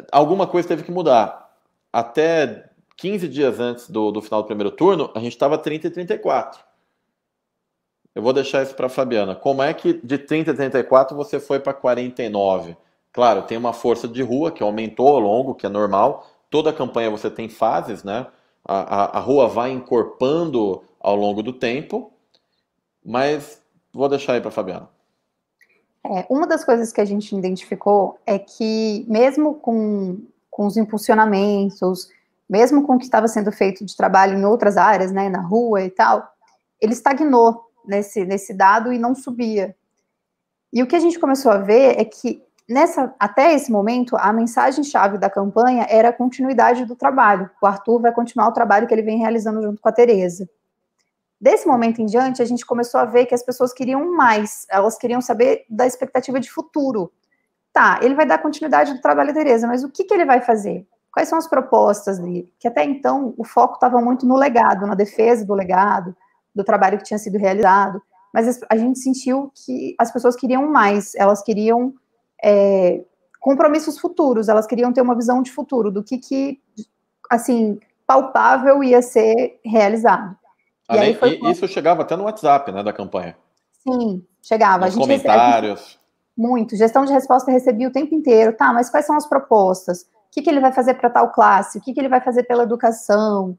alguma coisa teve que mudar. Até 15 dias antes do final do primeiro turno, a gente estava 30 e 34. Eu vou deixar isso para a Fabiana. Como é que de 30 e 34 você foi para 49? Claro, tem uma força de rua que aumentou ao longo, que é normal. Toda campanha você tem fases, né? A rua vai encorpando ao longo do tempo, mas vou deixar aí para a Fabiana. Uma das coisas que a gente identificou é que, mesmo com os impulsionamentos, mesmo com o que estava sendo feito de trabalho em outras áreas, né, na rua e tal, ele estagnou nesse dado e não subia. E o que a gente começou a ver é que, até esse momento, a mensagem-chave da campanha era a continuidade do trabalho. O Arthur vai continuar o trabalho que ele vem realizando junto com a Tereza. Desse momento em diante, a gente começou a ver que as pessoas queriam mais, elas queriam saber da expectativa de futuro. Tá, ele vai dar continuidade do trabalho da Tereza, mas o que ele vai fazer? Quais são as propostas dele? Que até então o foco estava muito no legado, na defesa do legado, do trabalho que tinha sido realizado, mas a gente sentiu que as pessoas queriam mais, elas queriam compromissos futuros, elas queriam ter uma visão de futuro, do que assim, palpável ia ser realizado. E aí Isso chegava até no WhatsApp, né, da campanha. Sim, chegava. A Nos gente comentários. muito. Gestão de resposta recebia o tempo inteiro. Tá, mas quais são as propostas? O que ele vai fazer para tal classe? O que ele vai fazer pela educação?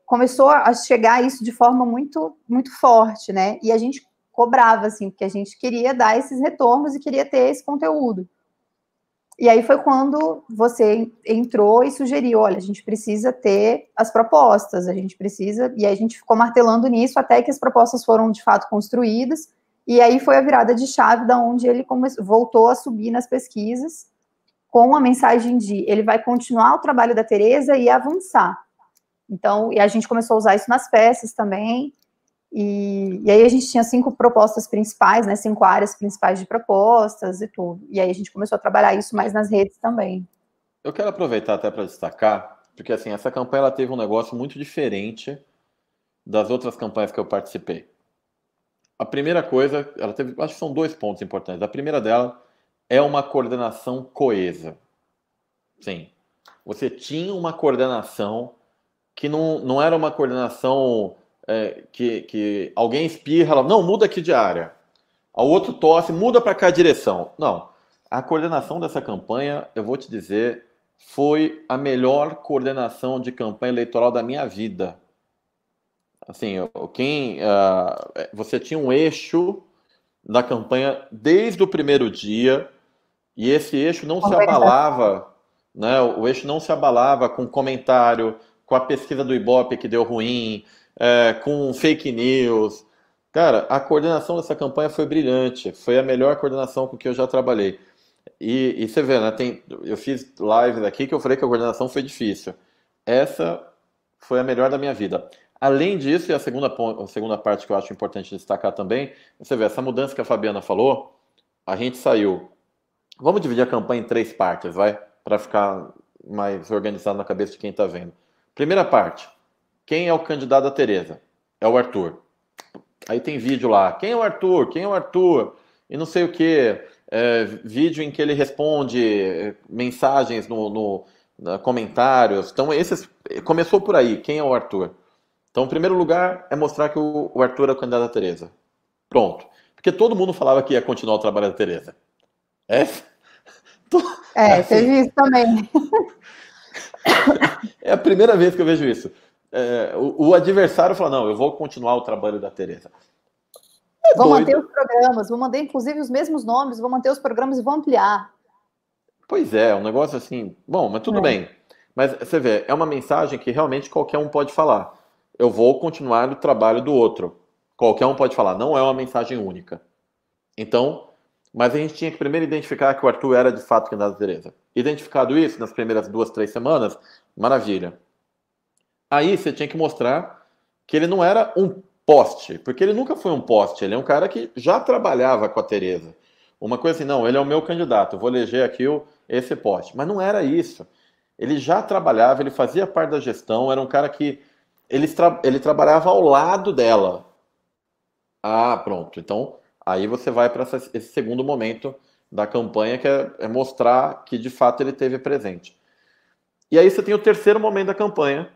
Começou a chegar isso de forma muito, muito forte, né? E a gente cobrava, assim, porque a gente queria dar esses retornos e queria ter esse conteúdo. E aí foi quando você entrou e sugeriu, olha, a gente precisa ter as propostas, a gente precisa, e aí a gente ficou martelando nisso até que as propostas foram de fato construídas, e aí foi a virada de chave da onde ele voltou a subir nas pesquisas, com a mensagem de ele vai continuar o trabalho da Tereza e avançar. Então, e a gente começou a usar isso nas peças também, e aí a gente tinha 5 propostas principais, né, 5 áreas principais de propostas e tudo. E aí a gente começou a trabalhar isso mais nas redes também. Eu quero aproveitar até para destacar porque assim, essa campanha ela teve um negócio muito diferente das outras campanhas que eu participei. A primeira coisa, ela teve, acho que são dois pontos importantes. A primeira dela é uma coordenação coesa. Sim, você tinha uma coordenação que não era uma coordenação que alguém espirra, ela, não, muda aqui de área. O outro tosse, muda para cá a direção. Não. A coordenação dessa campanha, eu vou te dizer, foi a melhor coordenação de campanha eleitoral da minha vida. Assim, você tinha um eixo da campanha desde o primeiro dia, e esse eixo não se abalava, né? O eixo não se abalava com comentário, com a pesquisa do Ibope que deu ruim, com fake news. Cara, a coordenação dessa campanha foi brilhante, foi a melhor coordenação com que eu já trabalhei. E você vê, né? Eu fiz lives aqui que eu falei que a coordenação foi difícil. Essa foi a melhor da minha vida. Além disso, e a segunda parte que eu acho importante destacar também, você vê, essa mudança que a Fabiana falou, a gente saiu. Vamos dividir a campanha em três partes, vai? Para ficar mais organizado na cabeça de quem está vendo. Primeira parte, quem é o candidato da Tereza? É o Arthur. Aí tem vídeo lá, quem é o Arthur? Quem é o Arthur? E não sei o que. Vídeo em que ele responde mensagens no comentários. Então, começou por aí, quem é o Arthur? Então, em primeiro lugar, é mostrar que o Arthur é o candidato da Tereza. Pronto. Porque todo mundo falava que ia continuar o trabalho da Tereza. Teve isso também. É a primeira vez que eu vejo isso. O adversário fala, não, eu vou continuar o trabalho da Tereza. Vou manter os programas, vou manter inclusive os mesmos nomes, vou manter os programas e vou ampliar. Pois é, um negócio assim, bom, mas tudo bem. Mas você vê, é uma mensagem que realmente qualquer um pode falar. Eu vou continuar o trabalho do outro. Qualquer um pode falar, não é uma mensagem única. Então, mas a gente tinha que primeiro identificar que o Arthur era de fato candidato da Tereza. Identificado isso nas primeiras 2, 3 semanas, maravilha. Aí você tinha que mostrar que ele não era um poste, porque ele nunca foi um poste, ele é um cara que já trabalhava com a Tereza. Uma coisa assim, não, ele é o meu candidato, eu vou eleger aqui esse poste. Mas não era isso. Ele já trabalhava, ele fazia parte da gestão, era um cara que ele trabalhava ao lado dela. Ah, pronto. Então, aí você vai para esse segundo momento da campanha, que é mostrar que de fato ele esteve presente. E aí você tem o terceiro momento da campanha,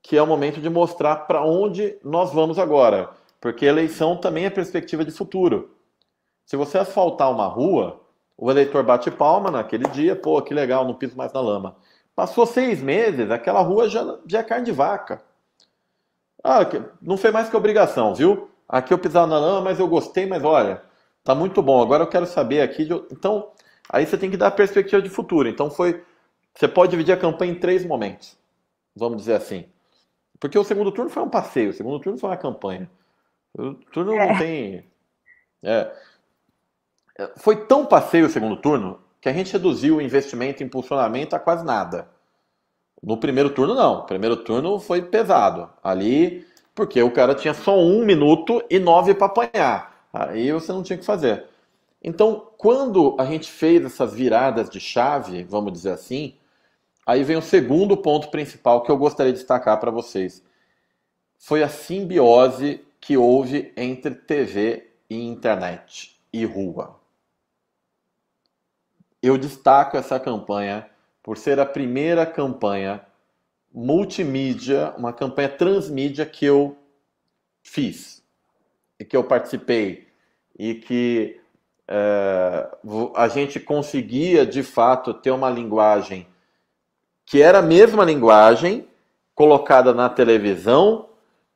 que é o momento de mostrar para onde nós vamos agora. Porque eleição também é perspectiva de futuro. Se você asfaltar uma rua, o eleitor bate palma naquele dia, pô, que legal, não piso mais na lama. Passou 6 meses, aquela rua já é carne de vaca. Ah, não foi mais que obrigação, viu? Aqui eu pisava na lama, mas eu gostei, mas olha, tá muito bom. Agora eu quero saber aqui. Então, aí você tem que dar a perspectiva de futuro. Então você pode dividir a campanha em 3 momentos, vamos dizer assim. Porque o segundo turno foi um passeio, o segundo turno foi uma campanha. O turno não tem. Foi tão passeio o segundo turno que a gente reduziu o investimento em impulsionamento a quase nada. No primeiro turno, não. O primeiro turno foi pesado. Ali, porque o cara tinha só 1 minuto e 9 para apanhar. Aí você não tinha o que fazer. Então, quando a gente fez essas viradas de chave, vamos dizer assim, aí vem o segundo ponto principal que eu gostaria de destacar para vocês. Foi a simbiose que houve entre TV e internet e rua. Eu destaco essa campanha por ser a primeira campanha multimídia, uma campanha transmídia que eu fiz e que eu participei e que a gente conseguia de fato ter uma linguagem que era a mesma linguagem colocada na televisão,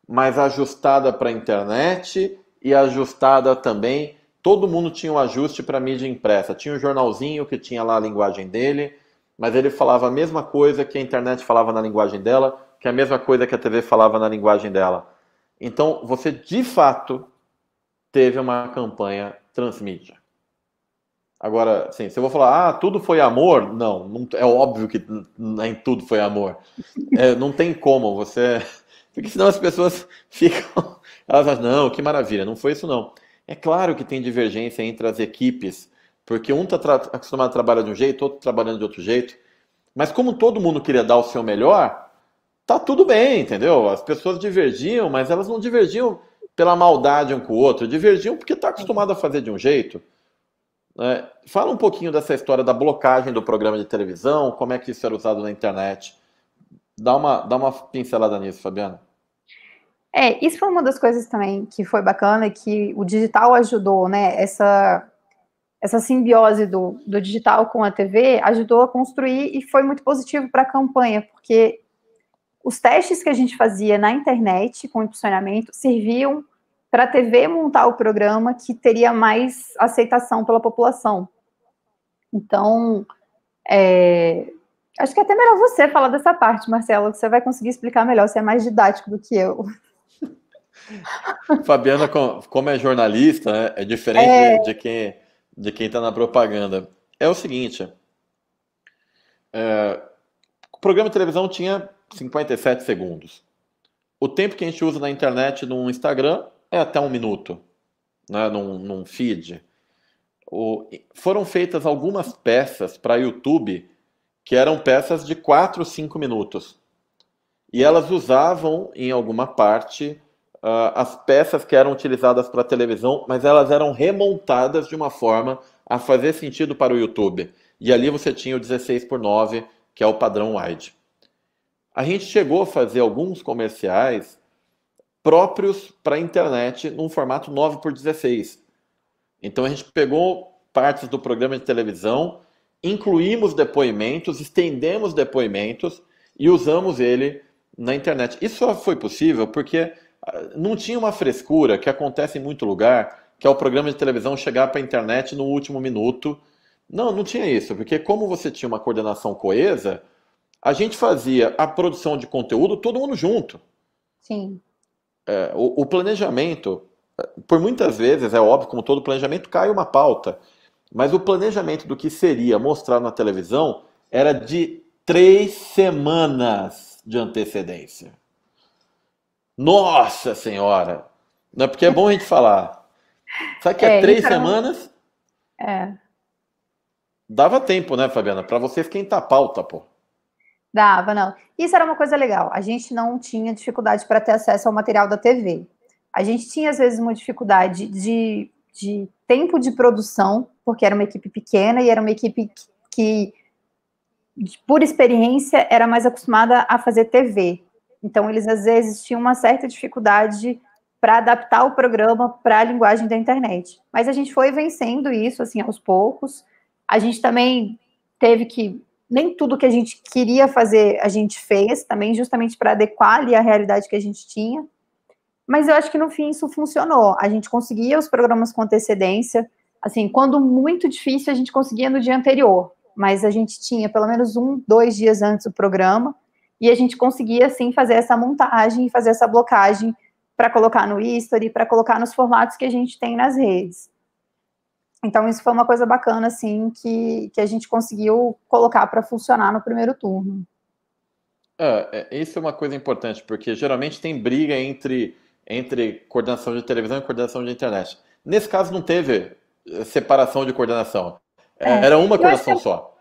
mas ajustada para a internet e ajustada também. Todo mundo tinha um ajuste para a mídia impressa. Tinha um jornalzinho que tinha lá a linguagem dele, mas ele falava a mesma coisa que a internet falava na linguagem dela, que é a mesma coisa que a TV falava na linguagem dela. Então, você de fato teve uma campanha transmídia. Agora, assim, se eu vou falar, tudo foi amor, não é óbvio que nem tudo foi amor. Não tem como você... Porque senão as pessoas ficam... Elas acham, não, que maravilha, não foi isso não. É claro que tem divergência entre as equipes, porque um está acostumado a trabalhar de um jeito, outro trabalhando de outro jeito. Mas como todo mundo queria dar o seu melhor, tá tudo bem, entendeu? As pessoas divergiam, mas elas não divergiam pela maldade um com o outro, divergiam porque tá acostumado a fazer de um jeito, né? Fala um pouquinho dessa história da blocagem do programa de televisão, como é que isso era usado na internet. Dá uma pincelada nisso, Fabiana. Isso foi uma das coisas também que foi bacana, que o digital ajudou, né? Essa simbiose do digital com a TV ajudou a construir e foi muito positivo para a campanha, porque os testes que a gente fazia na internet com impulsionamento serviam para a TV montar o programa que teria mais aceitação pela população. Então, acho que é até melhor você falar dessa parte, Marcelo, que você vai conseguir explicar melhor, você é mais didático do que eu. Fabiana, como é jornalista, né, é diferente de quem está na propaganda. É o seguinte, o programa de televisão tinha 57 segundos. O tempo que a gente usa na internet, no Instagram, é até 1 minuto, né, num feed. Foram feitas algumas peças para YouTube que eram peças de 4, 5 minutos. E elas usavam, em alguma parte, as peças que eram utilizadas para televisão, mas elas eram remontadas de uma forma a fazer sentido para o YouTube. E ali você tinha o 16:9, que é o padrão wide. A gente chegou a fazer alguns comerciais próprios para a internet num formato 9:16. Então a gente pegou partes do programa de televisão, incluímos depoimentos, estendemos depoimentos e usamos ele na internet. Isso só foi possível porque não tinha uma frescura que acontece em muito lugar, que é o programa de televisão chegar para a internet no último minuto. Não tinha isso, porque como você tinha uma coordenação coesa, a gente fazia a produção de conteúdo todo mundo junto. Sim. O planejamento, por muitas vezes, é óbvio, como todo planejamento, cai uma pauta. Mas o planejamento do que seria mostrado na televisão era de 3 semanas de antecedência. Nossa Senhora! Não é porque é bom a gente falar. Sabe que é três Isso era semanas? é, Dava tempo, né, Fabiana? Para você esquentar a pauta, pô. dava, não. Isso era uma coisa legal. A gente não tinha dificuldade para ter acesso ao material da TV. A gente tinha, às vezes, uma dificuldade de tempo de produção, porque era uma equipe pequena e era uma equipe que por experiência, era mais acostumada a fazer TV. Então, eles, às vezes, tinham uma certa dificuldade para adaptar o programa para a linguagem da internet. Mas a gente foi vencendo isso, assim, aos poucos. A gente também teve que... Nem tudo que a gente queria fazer, a gente fez, também justamente para adequar ali a realidade que a gente tinha. Mas eu acho que, no fim, isso funcionou. A gente conseguia os programas com antecedência. Assim, quando muito difícil, a gente conseguia no dia anterior. Mas a gente tinha pelo menos 1, 2 dias antes o programa, e a gente conseguia, sim, fazer essa montagem, fazer essa blocagem para colocar no History, para colocar nos formatos que a gente tem nas redes. Então, isso foi uma coisa bacana, assim, que a gente conseguiu colocar para funcionar no primeiro turno. Isso é uma coisa importante, porque geralmente tem briga entre coordenação de televisão e coordenação de internet. Nesse caso não teve separação de coordenação. Era uma Eu acho que coordenação só,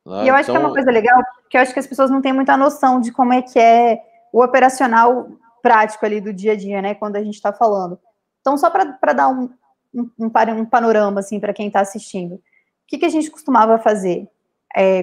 E né? eu acho que é uma Então, coisa legal, porque eu acho que as pessoas não têm muita noção de como é que é o operacional prático ali do dia a dia, né, quando a gente está falando. Então, só para dar um panorama, assim, para quem está assistindo. O que a gente costumava fazer?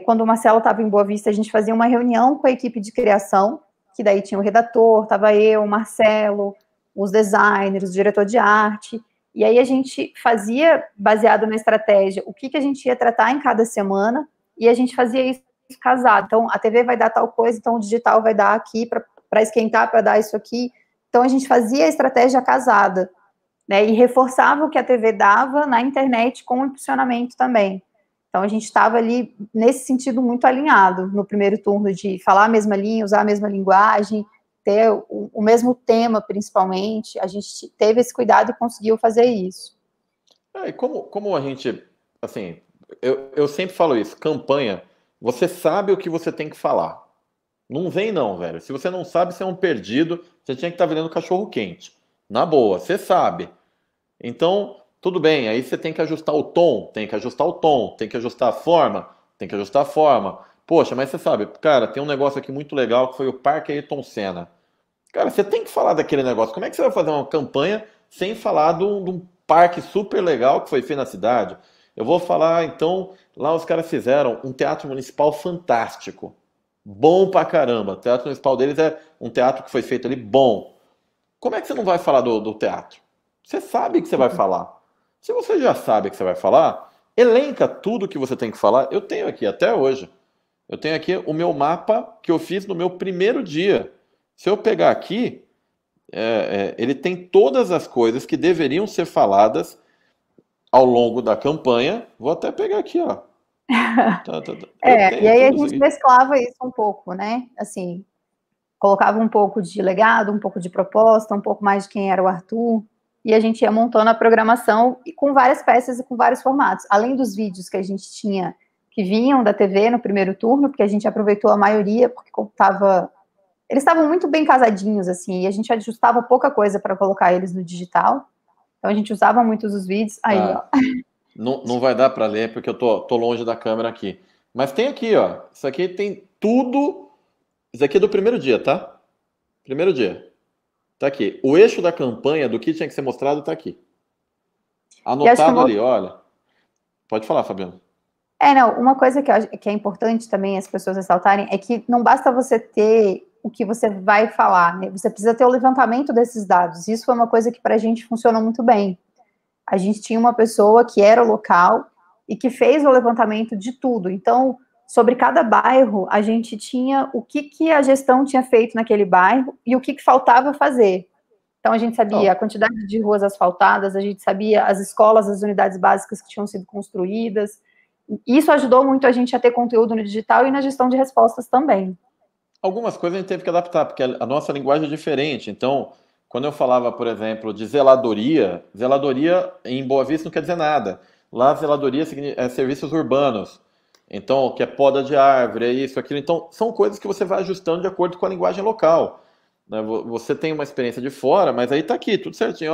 Quando o Marcelo estava em Boa Vista, a gente fazia uma reunião com a equipe de criação, que daí tinha o redator, estava eu, o Marcelo, os designers, o diretor de arte, e aí a gente fazia, baseado na estratégia, o que a gente ia tratar em cada semana, e a gente fazia isso casado. Então, a TV vai dar tal coisa, então o digital vai dar aqui para esquentar, para dar isso aqui. Então, a gente fazia a estratégia casada, né? E reforçava o que a TV dava na internet com o impulsionamento também. Então, a gente estava ali, nesse sentido, muito alinhado no primeiro turno, de falar a mesma linha, usar a mesma linguagem, ter o mesmo tema, principalmente. A gente teve esse cuidado e conseguiu fazer isso. e como a gente, assim, eu sempre falo isso, campanha, você sabe o que você tem que falar. Não vem não, velho. Se você não sabe, você é um perdido, você tinha que estar vendendo cachorro quente. Na boa, você sabe. Então, tudo bem, aí você tem que ajustar o tom, tem que ajustar o tom, tem que ajustar a forma, tem que ajustar a forma. Poxa, mas você sabe, cara, tem um negócio aqui muito legal que foi o Parque Ayrton Senna. Cara, você tem que falar daquele negócio. Como é que você vai fazer uma campanha sem falar de um parque super legal que foi feito na cidade? Eu vou falar, então, lá os caras fizeram um teatro municipal fantástico. Bom pra caramba. O teatro municipal deles é um teatro que foi feito ali bom. Como é que você não vai falar do teatro? Você sabe que você vai falar. Se você já sabe que você vai falar, elenca tudo que você tem que falar. Eu tenho aqui até hoje. Eu tenho aqui o meu mapa que eu fiz no meu primeiro dia. Se eu pegar aqui, ele tem todas as coisas que deveriam ser faladas ao longo da campanha. Vou até pegar aqui, ó. Eu E tenho aí a tudo isso gente aqui. mesclava isso um pouco, né? Assim, colocava um pouco de legado, um pouco de proposta, um pouco mais de quem era o Arthur, e a gente ia montando a programação e com várias peças e com vários formatos. Além dos vídeos que a gente tinha que vinham da TV no primeiro turno, porque a gente aproveitou a maioria, porque eles estavam muito bem casadinhos, assim, e a gente ajustava pouca coisa para colocar eles no digital. Então a gente usava muitos os vídeos. Aí, ó. Ah, não vai dar para ler porque eu tô longe da câmera aqui. Mas tem aqui, ó. Isso aqui tem tudo. Isso aqui é do primeiro dia, tá? Primeiro dia. Tá aqui. O eixo da campanha do que tinha que ser mostrado tá aqui. E acho que Anotado ali, olha. Pode falar, Fabiano. não, uma coisa que eu acho que é importante também as pessoas ressaltarem é que não basta você ter o que você vai falar, né? Você precisa ter o levantamento desses dados. Isso foi uma coisa que para a gente funcionou muito bem. A gente tinha uma pessoa que era local e que fez o levantamento de tudo. Então, sobre cada bairro, a gente tinha o que a gestão tinha feito naquele bairro e o que faltava fazer. Então, a gente sabia a Ó, quantidade de ruas asfaltadas, a gente sabia as escolas, as unidades básicas que tinham sido construídas. Isso ajudou muito a gente a ter conteúdo no digital e na gestão de respostas também. algumas coisas a gente teve que adaptar, porque a nossa linguagem é diferente. Então, quando eu falava, por exemplo, de zeladoria, zeladoria em Boa Vista não quer dizer nada. Lá, zeladoria é serviços urbanos. Então, que é poda de árvore, é isso, aquilo. Então, são coisas que você vai ajustando de acordo com a linguagem local. Né? Você tem uma experiência de fora, mas aí tá aqui, tudo certinho.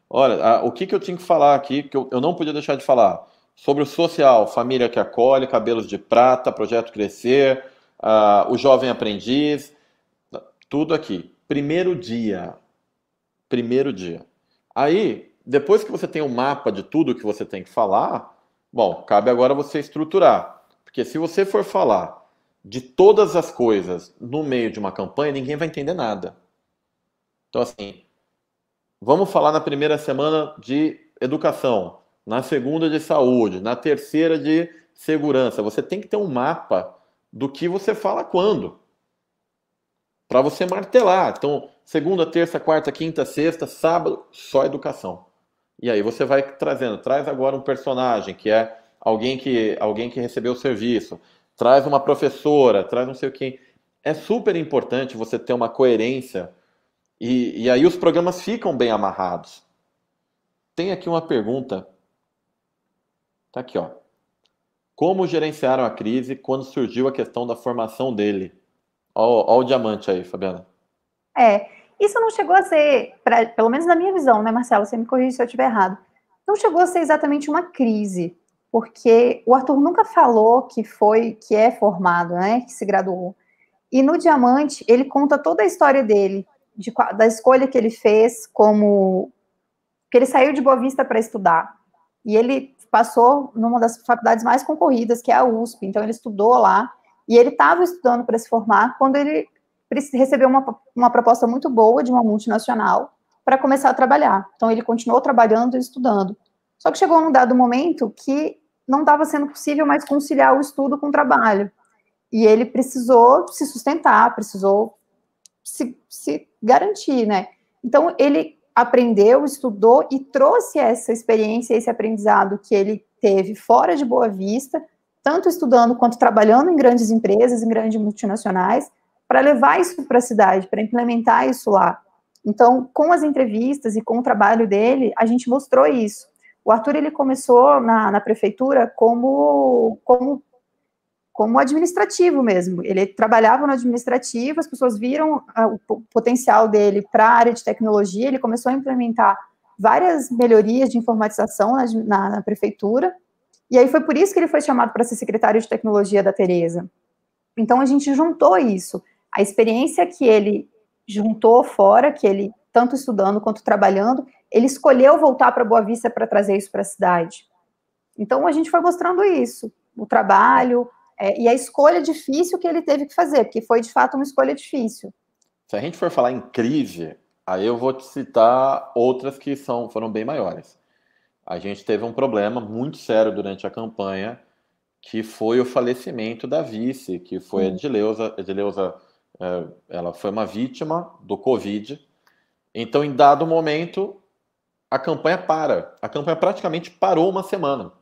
Olha, o que eu tinha que falar aqui, que eu não podia deixar de falar? Sobre o social, família que acolhe, cabelos de prata, projeto Crescer, o jovem aprendiz, tudo aqui. Primeiro dia. Primeiro dia. Aí, depois que você tem um mapa de tudo que você tem que falar, bom, cabe agora você estruturar. Porque se você for falar de todas as coisas no meio de uma campanha, ninguém vai entender nada. Então, assim, vamos falar na primeira semana de educação, na segunda de saúde, na terceira de segurança. Você tem que ter um mapa do que você fala quando, para você martelar. Então, segunda, terça, quarta, quinta, sexta, sábado, só educação. E aí você vai trazendo, traz agora um personagem que é alguém que recebeu o serviço, traz uma professora, traz não sei o quê. É super importante você ter uma coerência e aí os programas ficam bem amarrados. Tem aqui uma pergunta, tá aqui, ó. Como gerenciaram a crise quando surgiu a questão da formação dele? Ó o diamante aí, Fabiana. Isso não chegou a ser, pelo menos na minha visão, né, Marcelo? Você me corrige se eu estiver errado. Não chegou a ser exatamente uma crise, porque o Arthur nunca falou que é formado, né, que se graduou. E no Diamante, ele conta toda a história dele, da escolha que ele fez, que ele saiu de Boa Vista para estudar. E ele passou numa das faculdades mais concorridas, que é a USP. Então, ele estudou lá. E ele estava estudando para se formar quando ele recebeu uma proposta muito boa de uma multinacional para começar a trabalhar. Então, ele continuou trabalhando e estudando. Só que chegou num dado momento que não estava sendo possível mais conciliar o estudo com o trabalho. E ele precisou se sustentar, precisou se garantir, né? Então, ele aprendeu, estudou e trouxe essa experiência, esse aprendizado que ele teve fora de Boa Vista, tanto estudando quanto trabalhando em grandes empresas, em grandes multinacionais, para levar isso para a cidade, para implementar isso lá. Então, com as entrevistas e com o trabalho dele, a gente mostrou isso. O Arthur, ele começou na prefeitura como administrativo mesmo. Ele trabalhava no administrativo, as pessoas viram o potencial dele para a área de tecnologia, ele começou a implementar várias melhorias de informatização na prefeitura, e aí foi por isso que ele foi chamado para ser secretário de tecnologia da Tereza. Então a gente juntou isso. A experiência que ele juntou fora, que ele, tanto estudando quanto trabalhando, ele escolheu voltar para Boa Vista para trazer isso para a cidade. Então a gente foi mostrando isso, o trabalho e a escolha difícil que ele teve que fazer, porque foi de fato uma escolha difícil. Se a gente for falar em crise, aí eu vou te citar outras que foram bem maiores. A gente teve um problema muito sério durante a campanha, que foi o falecimento da vice, que foi a Edileuza. Edileuza, ela foi uma vítima do Covid. Então, em dado momento, a campanha para. A campanha praticamente parou uma semana.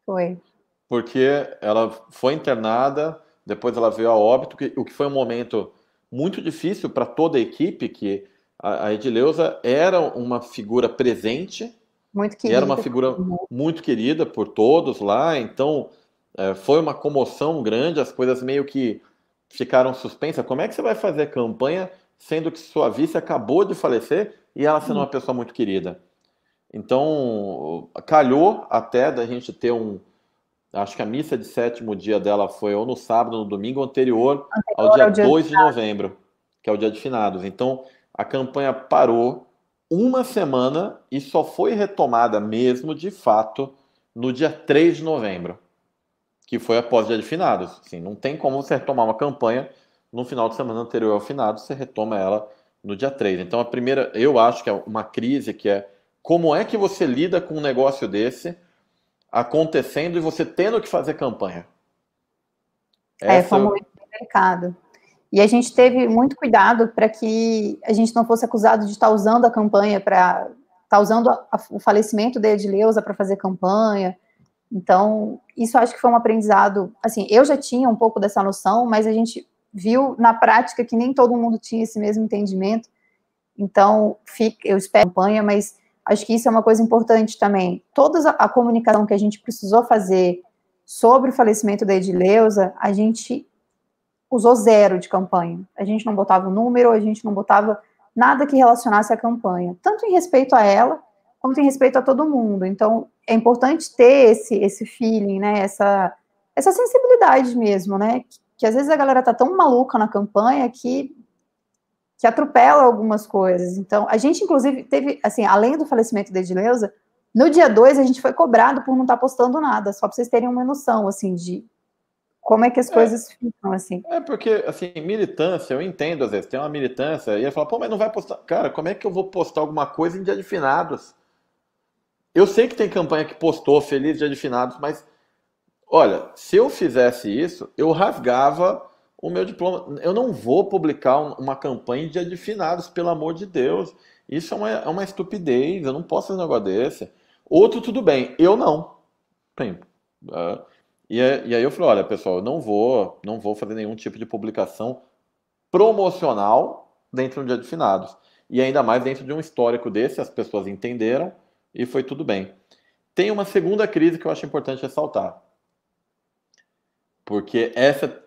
Foi. Porque ela foi internada, depois ela veio a óbito, o que foi um momento muito difícil para toda a equipe, que a Edileuza era uma figura presente, muito querida, era uma figura muito querida por todos lá, então foi uma comoção grande, as coisas meio que ficaram suspensas. Como é que você vai fazer campanha sendo que sua vice acabou de falecer e ela sendo uma pessoa muito querida? Então, calhou até da gente ter acho que a missa de sétimo dia dela foi ou no sábado ou no domingo anterior ao dia 2 de novembro, que é o dia de finados. Então, a campanha parou uma semana e só foi retomada mesmo, de fato, no dia 3 de novembro, que foi após o dia de finados. Assim, não tem como você retomar uma campanha no final de semana anterior ao finados, você retoma ela no dia 3. Então, a primeira, eu acho que é uma crise, que é como é que você lida com um negócio desse acontecendo e você tendo que fazer campanha. Foi um momento bem delicado. E a gente teve muito cuidado para que a gente não fosse acusado de estar usando a campanha para estar usando o falecimento da Edileuza para fazer campanha. Então, isso acho que foi um aprendizado. Assim, eu já tinha um pouco dessa noção, mas a gente viu na prática que nem todo mundo tinha esse mesmo entendimento. Então, eu espero a campanha, mas acho que isso é uma coisa importante também. Toda a comunicação que a gente precisou fazer sobre o falecimento da Edileuza, a gente usou zero de campanha. A gente não botava o número, a gente não botava nada que relacionasse a campanha, tanto em respeito a ela, quanto em respeito a todo mundo. Então, é importante ter esse feeling, né, essa sensibilidade mesmo, né, que às vezes a galera tá tão maluca na campanha que atropela algumas coisas. Então, a gente, inclusive, teve, assim, além do falecimento da Edileuza, no dia 2 a gente foi cobrado por não estar postando nada, só para vocês terem uma noção, assim, de como é que as coisas ficam, assim. Porque, assim, militância, eu entendo, às vezes, tem uma militância, e ele fala, pô, mas não vai postar. Cara, como é que eu vou postar alguma coisa em dia de finados? Eu sei que tem campanha que postou Feliz Dia de Finados, mas, olha, se eu fizesse isso, eu rasgava o meu diploma. Eu não vou publicar uma campanha em dia de finados, pelo amor de Deus. Isso é uma estupidez, eu não posso fazer um negócio desse. Outro, tudo bem, eu não. Bem, e aí eu falei, olha, pessoal, eu não vou fazer nenhum tipo de publicação promocional dentro do dia de finados. E ainda mais dentro de um histórico desse, as pessoas entenderam e foi tudo bem. Tem uma segunda crise que eu acho importante ressaltar. Porque essa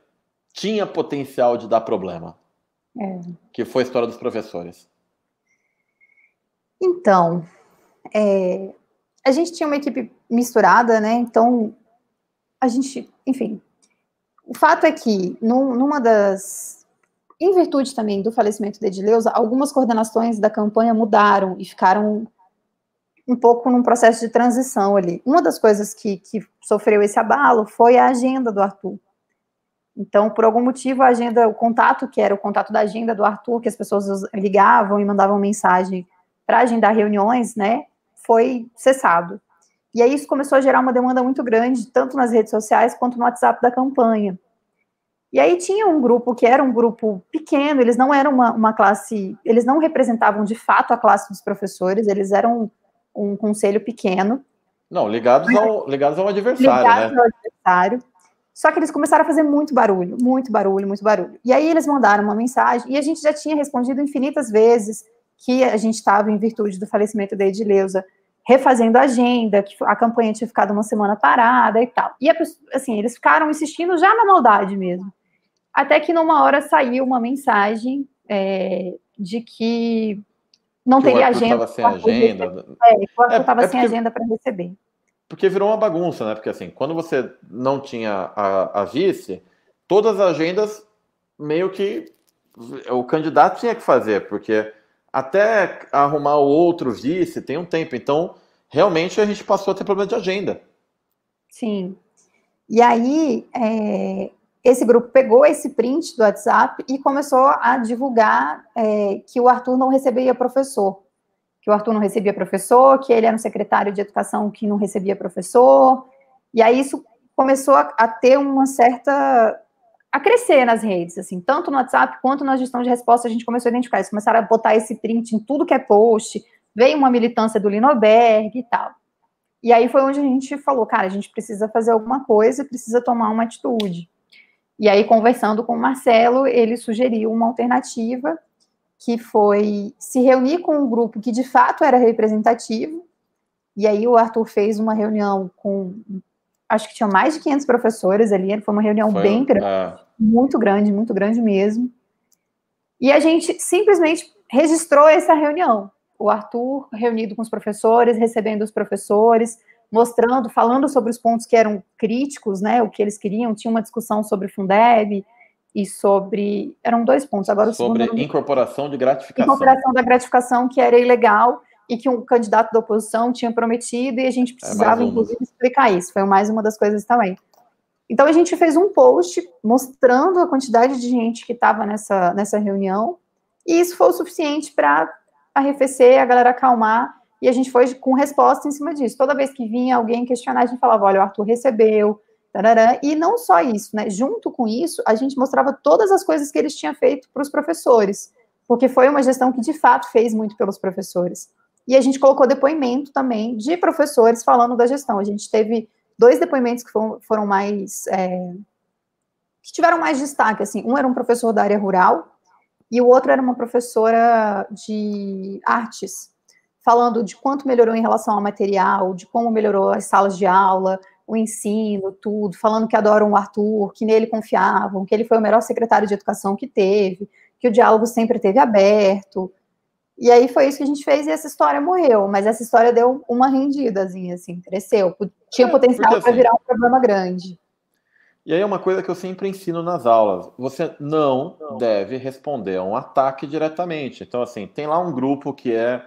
tinha potencial de dar problema. Que foi a história dos professores. Então, a gente tinha uma equipe misturada, né? Então, a gente, enfim, o fato é que em virtude também do falecimento da Edileuza, algumas coordenações da campanha mudaram e ficaram um pouco num processo de transição ali. Uma das coisas que sofreu esse abalo foi a agenda do Arthur. Então, por algum motivo, o contato, que era o contato da agenda do Arthur, que as pessoas ligavam e mandavam mensagem para agendar reuniões, né, foi cessado. E aí isso começou a gerar uma demanda muito grande, tanto nas redes sociais quanto no WhatsApp da campanha. E aí tinha um grupo que era um grupo pequeno, eles não eram uma classe, eles não representavam de fato a classe dos professores, eles eram um conselho pequeno. Não, ligados ao adversário, ligados, né? Ao adversário. Só que eles começaram a fazer muito barulho, muito barulho, muito barulho. E aí eles mandaram uma mensagem, e a gente já tinha respondido infinitas vezes que a gente estava, em virtude do falecimento da Edileuza, refazendo a agenda, que a campanha tinha ficado uma semana parada e tal. E, assim, eles ficaram insistindo já na maldade mesmo. Até que numa hora saiu uma mensagem de que não teria agenda. Estava sem agenda. O Arthur estava sem agenda para receber. Porque virou uma bagunça, né? Porque assim, quando você não tinha a vice, todas as agendas meio que o candidato tinha que fazer, porque até arrumar o outro vice tem um tempo. Então, realmente a gente passou a ter problema de agenda. Sim. E aí, esse grupo pegou esse print do WhatsApp e começou a divulgar que o Arthur não recebia professor. Que o Arthur não recebia professor, que ele era um secretário de educação que não recebia professor. E aí isso começou a ter uma certa... a crescer nas redes, assim, tanto no WhatsApp quanto na gestão de resposta, a gente começou a identificar isso, começaram a botar esse print em tudo que é post, veio uma militância do Linoberg e tal. E aí foi onde a gente falou, cara, a gente precisa fazer alguma coisa, precisa tomar uma atitude. E aí, conversando com o Marcelo, ele sugeriu uma alternativa, que foi se reunir com um grupo que de fato era representativo, e aí o Arthur fez uma reunião com, acho que tinha mais de 500 professores ali, foi uma reunião bem grande, muito grande mesmo. E a gente simplesmente registrou essa reunião. O Arthur reunido com os professores, recebendo os professores, mostrando, falando sobre os pontos que eram críticos, né, o que eles queriam. Tinha uma discussão sobre Fundeb e sobre... eram 2 pontos. Agora o segundo... Sobre incorporação de gratificação. Incorporação da gratificação, que era ilegal e que um candidato da oposição tinha prometido, e a gente precisava, inclusive, explicar isso. Foi mais uma das coisas também. Então, a gente fez um post mostrando a quantidade de gente que estava nessa reunião, e isso foi o suficiente para arrefecer, a galera acalmar, e a gente foi com resposta em cima disso. Toda vez que vinha alguém questionar, a gente falava, olha, o Arthur recebeu, tarará, e não só isso, né? Junto com isso, a gente mostrava todas as coisas que eles tinham feito para os professores, porque foi uma gestão que, de fato, fez muito pelos professores. E a gente colocou depoimento também de professores falando da gestão. A gente teve 2 depoimentos que foram mais... que tiveram mais destaque, assim. Um era um professor da área rural, e o outro era uma professora de artes, falando de quanto melhorou em relação ao material, de como melhorou as salas de aula, o ensino, tudo, falando que adoram o Arthur, que nele confiavam, que ele foi o melhor secretário de educação que teve, que o diálogo sempre esteve aberto. E aí foi isso que a gente fez, e essa história morreu, mas essa história deu uma rendidazinha, assim, cresceu, tinha potencial para virar um problema grande. E aí é uma coisa que eu sempre ensino nas aulas, você não deve responder a um ataque diretamente. Então, assim, tem lá um grupo que é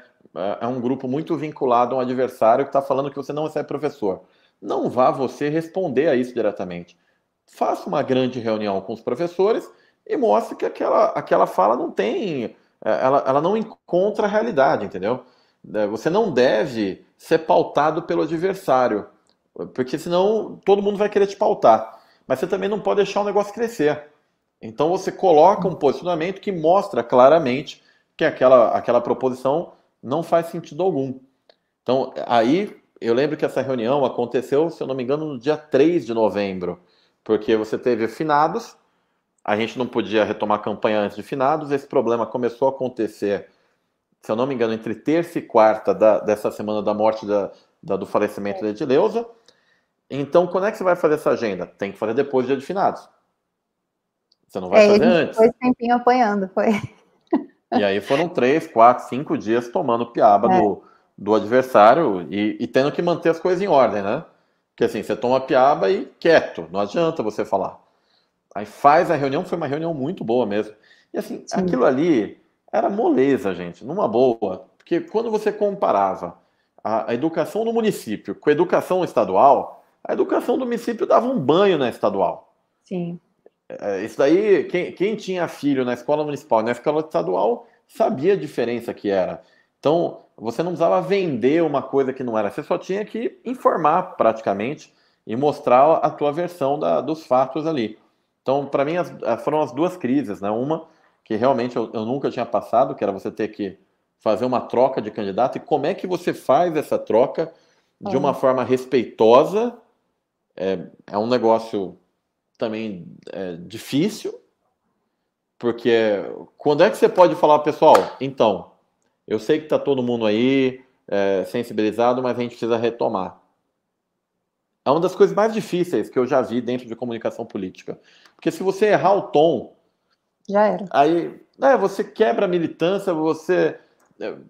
um grupo muito vinculado a um adversário que está falando que você não recebe professor. Não vá você responder a isso diretamente. Faça uma grande reunião com os professores e mostre que aquela fala não tem... ela não encontra a realidade, entendeu? Você não deve ser pautado pelo adversário, porque senão todo mundo vai querer te pautar. Mas você também não pode deixar o negócio crescer. Então você coloca um posicionamento que mostra claramente que aquela proposição não faz sentido algum. Então, aí, eu lembro que essa reunião aconteceu, se eu não me engano, no dia 3 de novembro, porque você teve finados, a gente não podia retomar a campanha antes de finados, esse problema começou a acontecer, se eu não me engano, entre terça e quarta dessa semana da morte do falecimento da Edileuza. Então, quando é que você vai fazer essa agenda? Tem que fazer depois do dia de finados. Você não vai fazer antes. Foi esse tempinho apanhando, foi. E aí foram 3, 4, 5 dias tomando piaba do adversário e tendo que manter as coisas em ordem, né? Porque assim, você toma piaba e quieto, não adianta você falar. Aí faz a reunião, foi uma reunião muito boa mesmo. E assim, sim, aquilo ali era moleza, gente, numa boa. Porque quando você comparava a educação no município com a educação estadual, a educação do município dava um banho na estadual. Sim. Isso daí, quem tinha filho na escola municipal e na escola estadual sabia a diferença que era. Então, você não precisava vender uma coisa que não era, você só tinha que informar praticamente e mostrar a tua versão dos fatos ali. Então, para mim, foram as 2 crises, né? Uma que realmente eu nunca tinha passado, que era você ter que fazer uma troca de candidato, e como é que você faz essa troca de uma forma respeitosa. É um negócio também difícil, porque quando é que você pode falar, pessoal, então, eu sei que está todo mundo aí sensibilizado, mas a gente precisa retomar. É uma das coisas mais difíceis que eu já vi dentro de comunicação política. Porque se você errar o tom, já era. Aí você quebra a militância,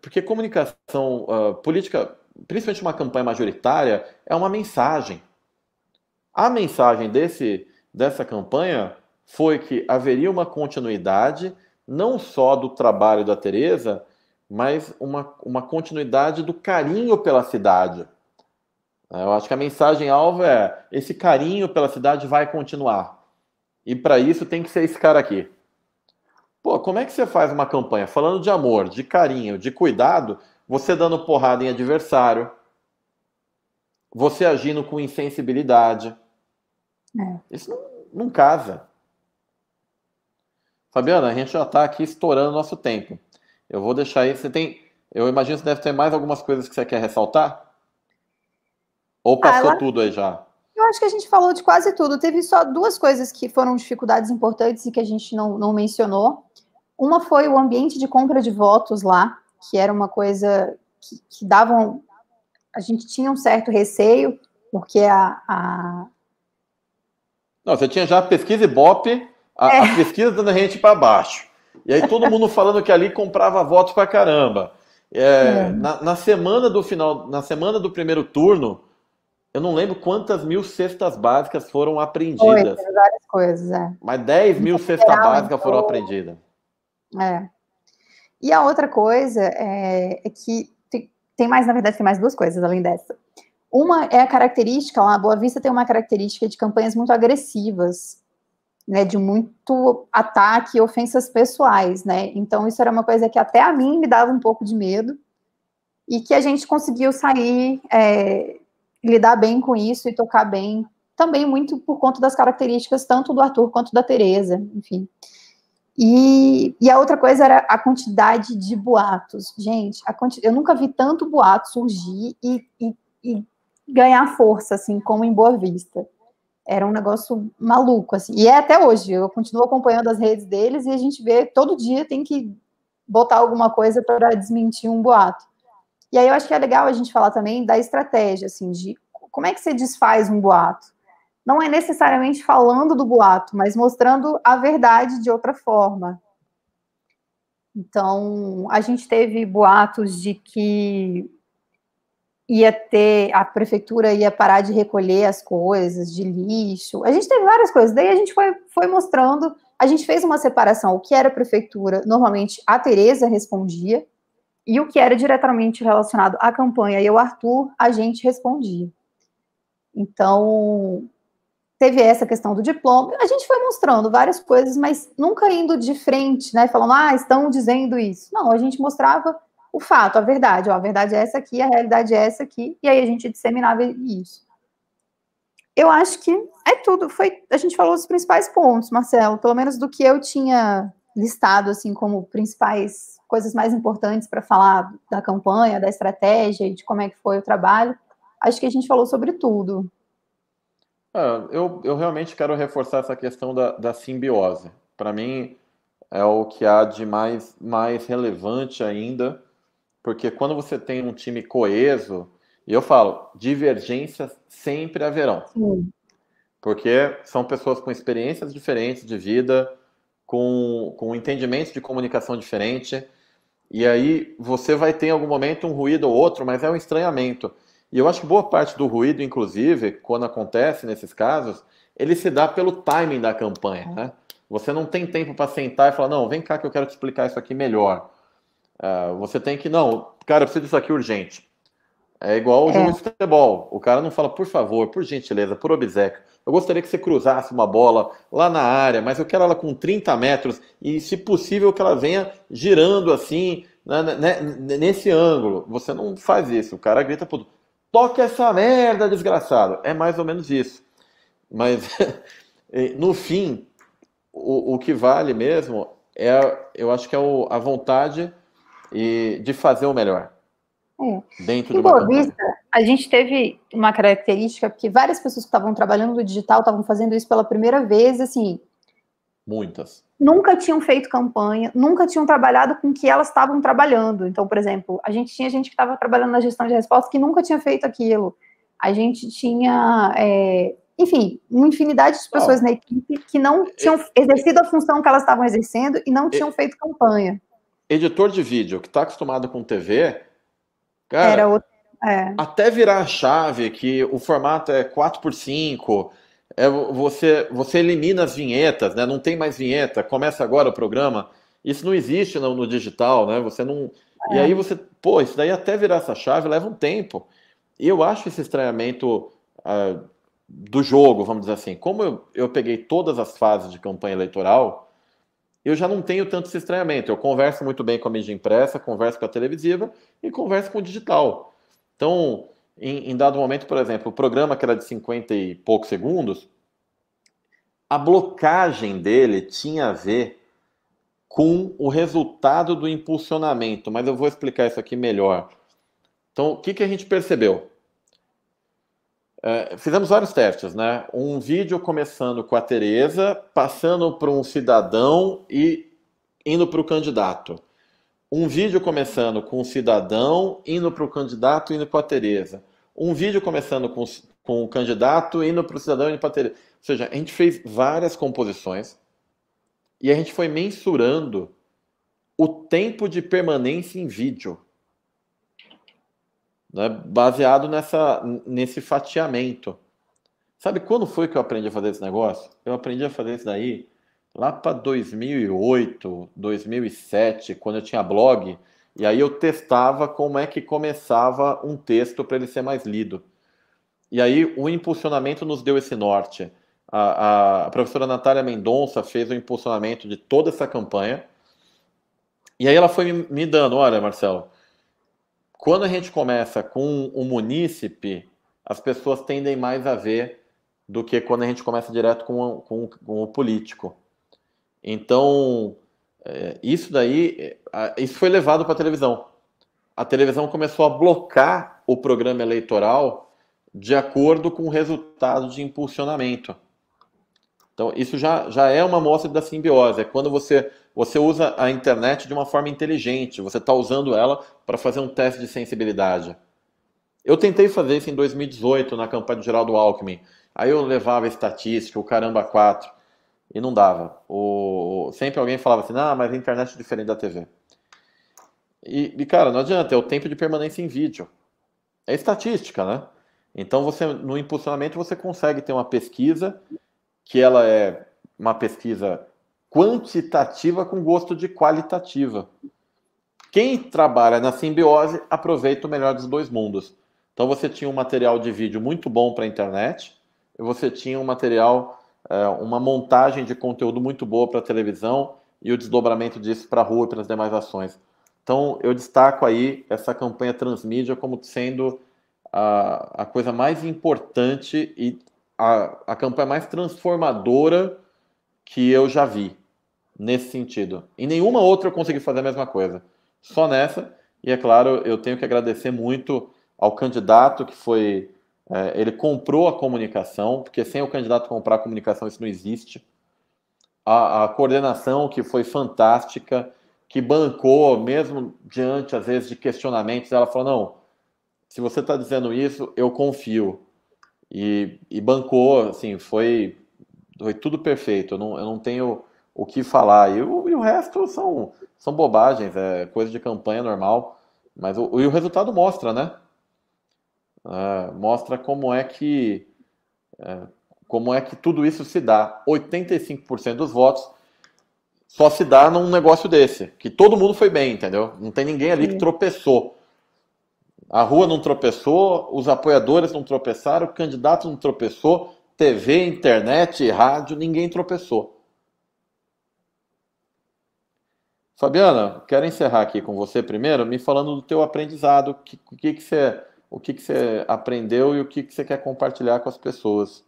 porque comunicação política, principalmente uma campanha majoritária, é uma mensagem. A mensagem dessa campanha foi que haveria uma continuidade, não só do trabalho da Teresa, mas uma continuidade do carinho pela cidade. Eu acho que a mensagem-alvo é: esse carinho pela cidade vai continuar. E para isso tem que ser esse cara aqui. Pô, como é que você faz uma campanha falando de amor, de carinho, de cuidado, você dando porrada em adversário, você agindo com insensibilidade? Isso não casa. Fabiana, a gente já está aqui estourando nosso tempo. Eu vou deixar aí. Eu imagino que você deve ter mais algumas coisas que você quer ressaltar? Ou passou tudo aí já? Eu acho que a gente falou de quase tudo. Teve só duas coisas que foram dificuldades importantes e que a gente não mencionou. Uma foi o ambiente de compra de votos lá, que era uma coisa que davam... A gente tinha um certo receio, porque Não, você tinha já a pesquisa Ibope, a pesquisa dando a gente para baixo. E aí todo mundo falando que ali comprava votos para caramba. Na semana do primeiro turno, eu não lembro quantas mil cestas básicas foram apreendidas. Foi, várias coisas, Mas 10 mil cestas básicas foram apreendidas. E a outra coisa é que tem mais, na verdade, tem mais duas coisas além dessa. Uma é a característica, lá, a Boa Vista tem uma característica de campanhas muito agressivas, né, de muito ataque e ofensas pessoais, né, então isso era uma coisa que até a mim me dava um pouco de medo, e que a gente conseguiu sair, lidar bem com isso e tocar bem, também muito por conta das características tanto do Arthur quanto da Teresa, enfim. E a outra coisa era a quantidade de boatos. Gente, eu nunca vi tanto boato surgir e ganhar força, assim, como em Boa Vista. Era um negócio maluco, assim. E é até hoje, eu continuo acompanhando as redes deles e a gente vê, todo dia tem que botar alguma coisa para desmentir um boato. E aí eu acho que é legal a gente falar também da estratégia, assim, de como é que você desfaz um boato. Não é necessariamente falando do boato, mas mostrando a verdade de outra forma. Então, a gente teve boatos de que a prefeitura ia parar de recolher as coisas, de lixo. A gente teve várias coisas. Daí a gente foi mostrando, a gente fez uma separação. O que era prefeitura, normalmente a Teresa respondia, e o que era diretamente relacionado à campanha e ao Arthur, a gente respondia. Então, teve essa questão do diploma, a gente foi mostrando várias coisas, mas nunca indo de frente, né, falando, estão dizendo isso. Não, a gente mostrava o fato, a verdade, a verdade é essa aqui, a realidade é essa aqui, e aí a gente disseminava isso. Eu acho que é tudo, a gente falou os principais pontos, Marcelo, pelo menos do que eu tinha listado, assim, como principais coisas mais importantes para falar da campanha, da estratégia e de como é que foi o trabalho. Acho que a gente falou sobre tudo. Eu realmente quero reforçar essa questão da simbiose. Para mim, é o que há de mais relevante ainda, porque quando você tem um time coeso, e eu falo, divergências sempre haverão. Sim. Porque são pessoas com experiências diferentes de vida, com entendimentos de comunicação diferente, e aí você vai ter em algum momento um ruído ou outro, mas é um estranhamento. E eu acho que boa parte do ruído, inclusive, quando acontece nesses casos, ele se dá pelo timing da campanha, né? Você não tem tempo para sentar e falar, não, vem cá que eu quero te explicar isso aqui melhor. Você tem que, não, cara, eu preciso disso aqui urgente. É igual o jogo de futebol. O cara não fala, por favor, por gentileza, por obséquio, eu gostaria que você cruzasse uma bola lá na área, mas eu quero ela com 30 metros e, se possível, que ela venha girando assim, né, nesse ângulo. Você não faz isso. O cara grita, pô, toca essa merda, desgraçado. É mais ou menos isso. Mas, no fim, o que vale mesmo eu acho que é a vontade de fazer o melhor. Dentro de uma Boa campanha. Vista, a gente teve uma característica, porque várias pessoas que estavam trabalhando no digital estavam fazendo isso pela primeira vez, assim... Muitas. Nunca tinham feito campanha, nunca tinham trabalhado com o que elas estavam trabalhando. Então, por exemplo, a gente tinha gente que estava trabalhando na gestão de respostas que nunca tinha feito aquilo. A gente tinha, enfim, uma infinidade de pessoas na equipe que não tinham exercido a função que elas estavam exercendo e não tinham feito campanha. Editor de vídeo que está acostumado com TV, cara, até virar a chave que o formato é 4x5, Você elimina as vinhetas, né? Não tem mais vinheta, começa agora o programa. Isso não existe no digital, né? Você não. E aí pô, isso daí até virar essa chave leva um tempo. E eu acho esse estranhamento do jogo, vamos dizer assim. Como eu peguei todas as fases de campanha eleitoral, eu já não tenho tanto esse estranhamento. Eu converso muito bem com a mídia impressa, converso com a televisiva e converso com o digital. Então, em dado momento, por exemplo, o programa que era de 50 e poucos segundos, a blocagem dele tinha a ver com o resultado do impulsionamento, mas eu vou explicar isso aqui melhor. Então, o que a gente percebeu? Fizemos vários testes, né? Um vídeo começando com a Tereza, passando para um cidadão e indo para o candidato. Um vídeo começando com o cidadão, indo para o candidato, indo para a Tereza. Um vídeo começando com o candidato, indo para o cidadão, indo para a Tereza. Ou seja, a gente fez várias composições e a gente foi mensurando o tempo de permanência em vídeo, né, baseado nesse fatiamento. Sabe quando foi que eu aprendi a fazer esse negócio? Eu aprendi a fazer isso daí lá para 2008, 2007, quando eu tinha blog, e aí eu testava como é que começava um texto para ele ser mais lido. E aí o impulsionamento nos deu esse norte. A professora Natália Mendonça fez o impulsionamento de toda essa campanha, e aí ela foi me dando, olha, Marcelo, quando a gente começa com o munícipe, as pessoas tendem mais a ver do que quando a gente começa direto com o político. Então, isso daí, isso foi levado para a televisão. A televisão começou a blocar o programa eleitoral de acordo com o resultado de impulsionamento. Então, isso já é uma amostra da simbiose. É quando você usa a internet de uma forma inteligente. Você está usando ela para fazer um teste de sensibilidade. Eu tentei fazer isso em 2018, na campanha do Geraldo Alckmin. Aí eu levava estatística, o caramba 4, e não dava. Sempre alguém falava assim, mas a internet é diferente da TV. Cara, não adianta, é o tempo de permanência em vídeo. É estatística, né? Então, no impulsionamento, você consegue ter uma pesquisa que ela é uma pesquisa quantitativa com gosto de qualitativa. Quem trabalha na simbiose aproveita o melhor dos dois mundos. Então você tinha um material de vídeo muito bom para a internet, e você tinha um material, uma montagem de conteúdo muito boa para a televisão e o desdobramento disso para a rua e para as demais ações. Então eu destaco aí essa campanha transmídia como sendo a coisa mais importante e a campanha mais transformadora que eu já vi nesse sentido. Em nenhuma outra eu consegui fazer a mesma coisa. Só nessa. E é claro, eu tenho que agradecer muito ao candidato que foi. Ele comprou a comunicação, porque sem o candidato comprar a comunicação isso não existe. A coordenação que foi fantástica, que bancou, mesmo diante, às vezes, de questionamentos, ela falou, não, se você está dizendo isso, eu confio. E bancou, assim, foi tudo perfeito. Eu não tenho o que falar. E o resto são bobagens, é coisa de campanha normal. Mas o resultado mostra, né? Mostra como é que tudo isso se dá. 85% dos votos só se dá num negócio desse, que todo mundo foi bem, entendeu? Não tem ninguém ali que tropeçou. A rua não tropeçou, os apoiadores não tropeçaram, o candidato não tropeçou, TV, internet, rádio, ninguém tropeçou. Fabiana, quero encerrar aqui com você primeiro, me falando do teu aprendizado, o que você aprendeu e o que você quer compartilhar com as pessoas.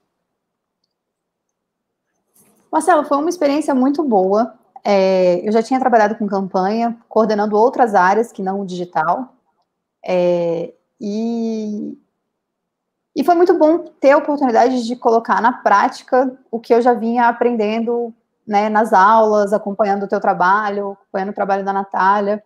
Marcelo, foi uma experiência muito boa. Eu já tinha trabalhado com campanha, coordenando outras áreas que não o digital. E foi muito bom ter a oportunidade de colocar na prática o que eu já vinha aprendendo, né, nas aulas, acompanhando o teu trabalho, acompanhando o trabalho da Natália.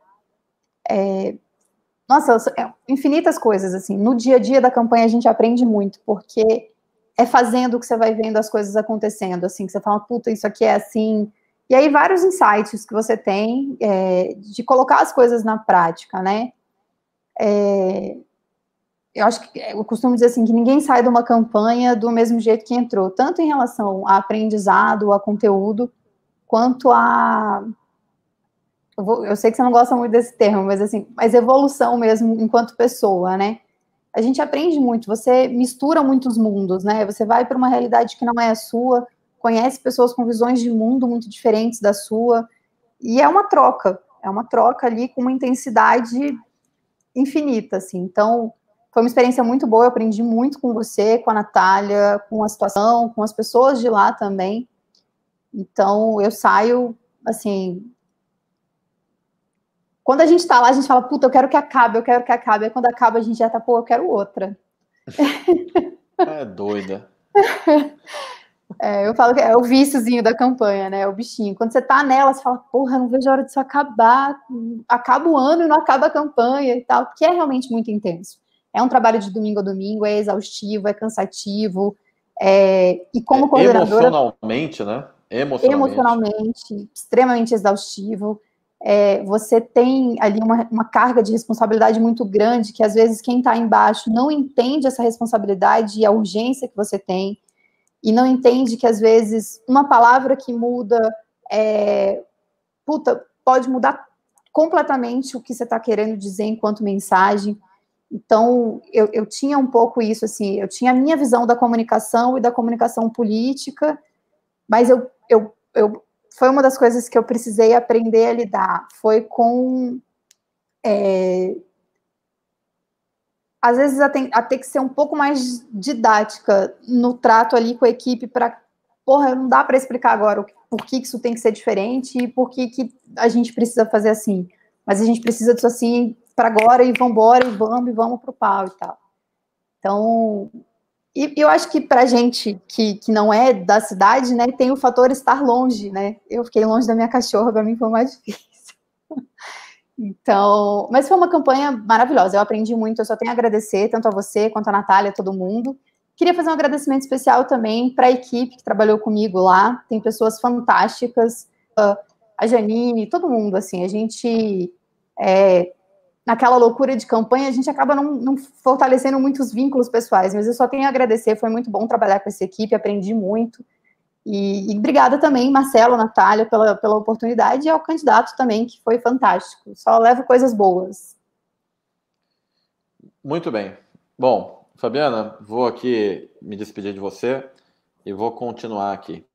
Nossa, infinitas coisas, assim. No dia a dia da campanha a gente aprende muito, porque é fazendo que você vai vendo as coisas acontecendo, assim, que você fala, puta, isso aqui é assim. E aí vários insights que você tem de colocar as coisas na prática, né? eu acho que eu costumo dizer assim, que ninguém sai de uma campanha do mesmo jeito que entrou, tanto em relação a aprendizado, a conteúdo, quanto a... Eu sei que você não gosta muito desse termo, mas assim, mas evolução mesmo enquanto pessoa, né? A gente aprende muito, você mistura muitos mundos, né? Você vai para uma realidade que não é a sua, conhece pessoas com visões de mundo muito diferentes da sua, e é uma troca ali com uma intensidade infinita, assim. Então, foi uma experiência muito boa, eu aprendi muito com você, com a Natália, com a situação, com as pessoas de lá também. Então, eu saio, assim... Quando a gente tá lá, a gente fala, puta, eu quero que acabe, eu quero que acabe. Aí quando acaba, a gente já tá, pô, eu quero outra. É doida. Eu falo que é o viciozinho da campanha, né? É o bichinho. Quando você tá nela, você fala, porra, eu não vejo a hora disso acabar. Acaba o ano e não acaba a campanha e tal, que é realmente muito intenso. É um trabalho de domingo a domingo, é exaustivo, é cansativo. E como coordenadora, Emocionalmente, né? Emocionalmente. emocionalmente, extremamente exaustivo. Você tem ali uma carga de responsabilidade muito grande, que às vezes quem está embaixo não entende essa responsabilidade e a urgência que você tem, e não entende que às vezes uma palavra que muda, pode mudar completamente o que você está querendo dizer enquanto mensagem. Então, eu tinha um pouco isso, assim, eu tinha a minha visão da comunicação e da comunicação política, mas foi uma das coisas que eu precisei aprender a lidar, foi com, às vezes, a ter que ser um pouco mais didática no trato ali com a equipe para, porra, não dá para explicar agora por que isso tem que ser diferente e por que a gente precisa fazer assim, mas a gente precisa disso assim para agora e vamos embora e vamos pro pau e tal. Então, e eu acho que pra gente que não é da cidade, né, tem o fator estar longe, né? Eu fiquei longe da minha cachorra, para mim foi mais difícil. Então, mas foi uma campanha maravilhosa, eu aprendi muito, eu só tenho a agradecer, tanto a você, quanto a Natália, todo mundo. Queria fazer um agradecimento especial também para a equipe que trabalhou comigo lá, tem pessoas fantásticas, a Janine, todo mundo, assim, a gente... naquela loucura de campanha, a gente acaba não fortalecendo muitos vínculos pessoais, mas eu só tenho a agradecer, foi muito bom trabalhar com essa equipe, aprendi muito, e obrigada também, Marcelo, Natália, pela oportunidade, e ao candidato também, que foi fantástico, só levo coisas boas. Muito bem. Bom, Fabiana, vou aqui me despedir de você e vou continuar aqui.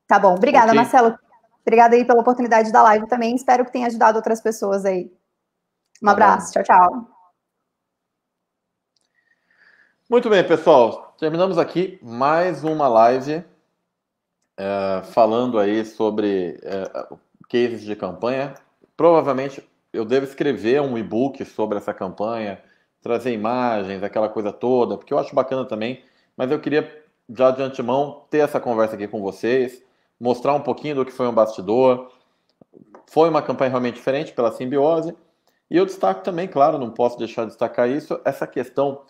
Tá bom, obrigada, Ok? Marcelo, obrigada aí pela oportunidade da live também, espero que tenha ajudado outras pessoas aí. Um Tá abraço, bom. tchau, tchau. Muito bem, pessoal. Terminamos aqui mais uma live falando aí sobre cases de campanha. Provavelmente eu devo escrever um e-book sobre essa campanha, trazer imagens, aquela coisa toda, porque eu acho bacana também, mas eu queria já de antemão ter essa conversa aqui com vocês, mostrar um pouquinho do que foi um bastidor. Foi uma campanha realmente diferente pela simbiose. E eu destaco também, claro, não posso deixar de destacar isso, essa questão,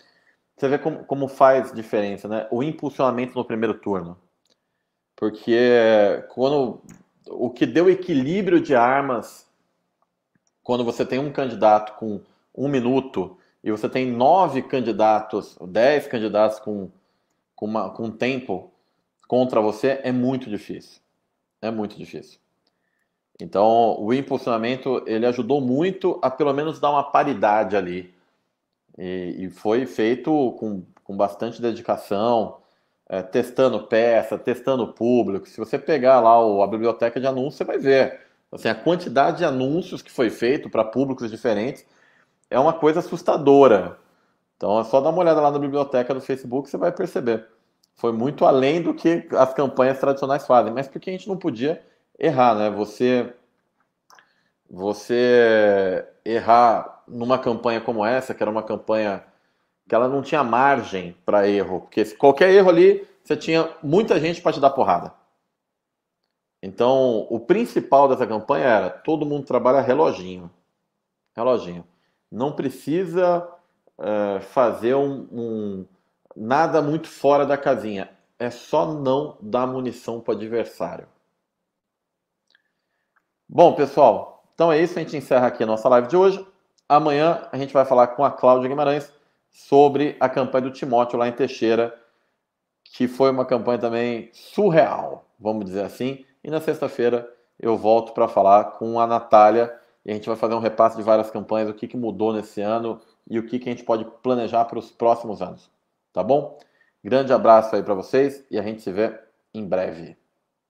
você vê como faz diferença, né? O impulsionamento no primeiro turno. Porque quando o que deu equilíbrio de armas, quando você tem um candidato com 1 minuto e você tem 9 candidatos, 10 candidatos com tempo contra você, é muito difícil. É muito difícil. Então, o impulsionamento, ele ajudou muito a pelo menos dar uma paridade ali. E foi feito com bastante dedicação, testando peça, testando público. Se você pegar lá a biblioteca de anúncios, você vai ver. Assim, a quantidade de anúncios que foi feito para públicos diferentes é uma coisa assustadora. Então é só dar uma olhada lá na biblioteca do Facebook que você vai perceber. Foi muito além do que as campanhas tradicionais fazem, mas porque a gente não podia errar, né? Você errar numa campanha como essa, que era uma campanha que ela não tinha margem para erro, porque qualquer erro ali, você tinha muita gente para te dar porrada. Então, o principal dessa campanha era todo mundo trabalha reloginho. Reloginho. Não precisa fazer nada muito fora da casinha. É só não dar munição para o adversário. Bom, pessoal, então é isso. A gente encerra aqui a nossa live de hoje. Amanhã a gente vai falar com a Cláudia Guimarães sobre a campanha do Timóteo lá em Teixeira, que foi uma campanha também surreal, vamos dizer assim. E na sexta-feira eu volto para falar com a Natália e a gente vai fazer um repasse de várias campanhas, o que mudou nesse ano e o que a gente pode planejar para os próximos anos. Tá bom? Grande abraço aí para vocês e a gente se vê em breve.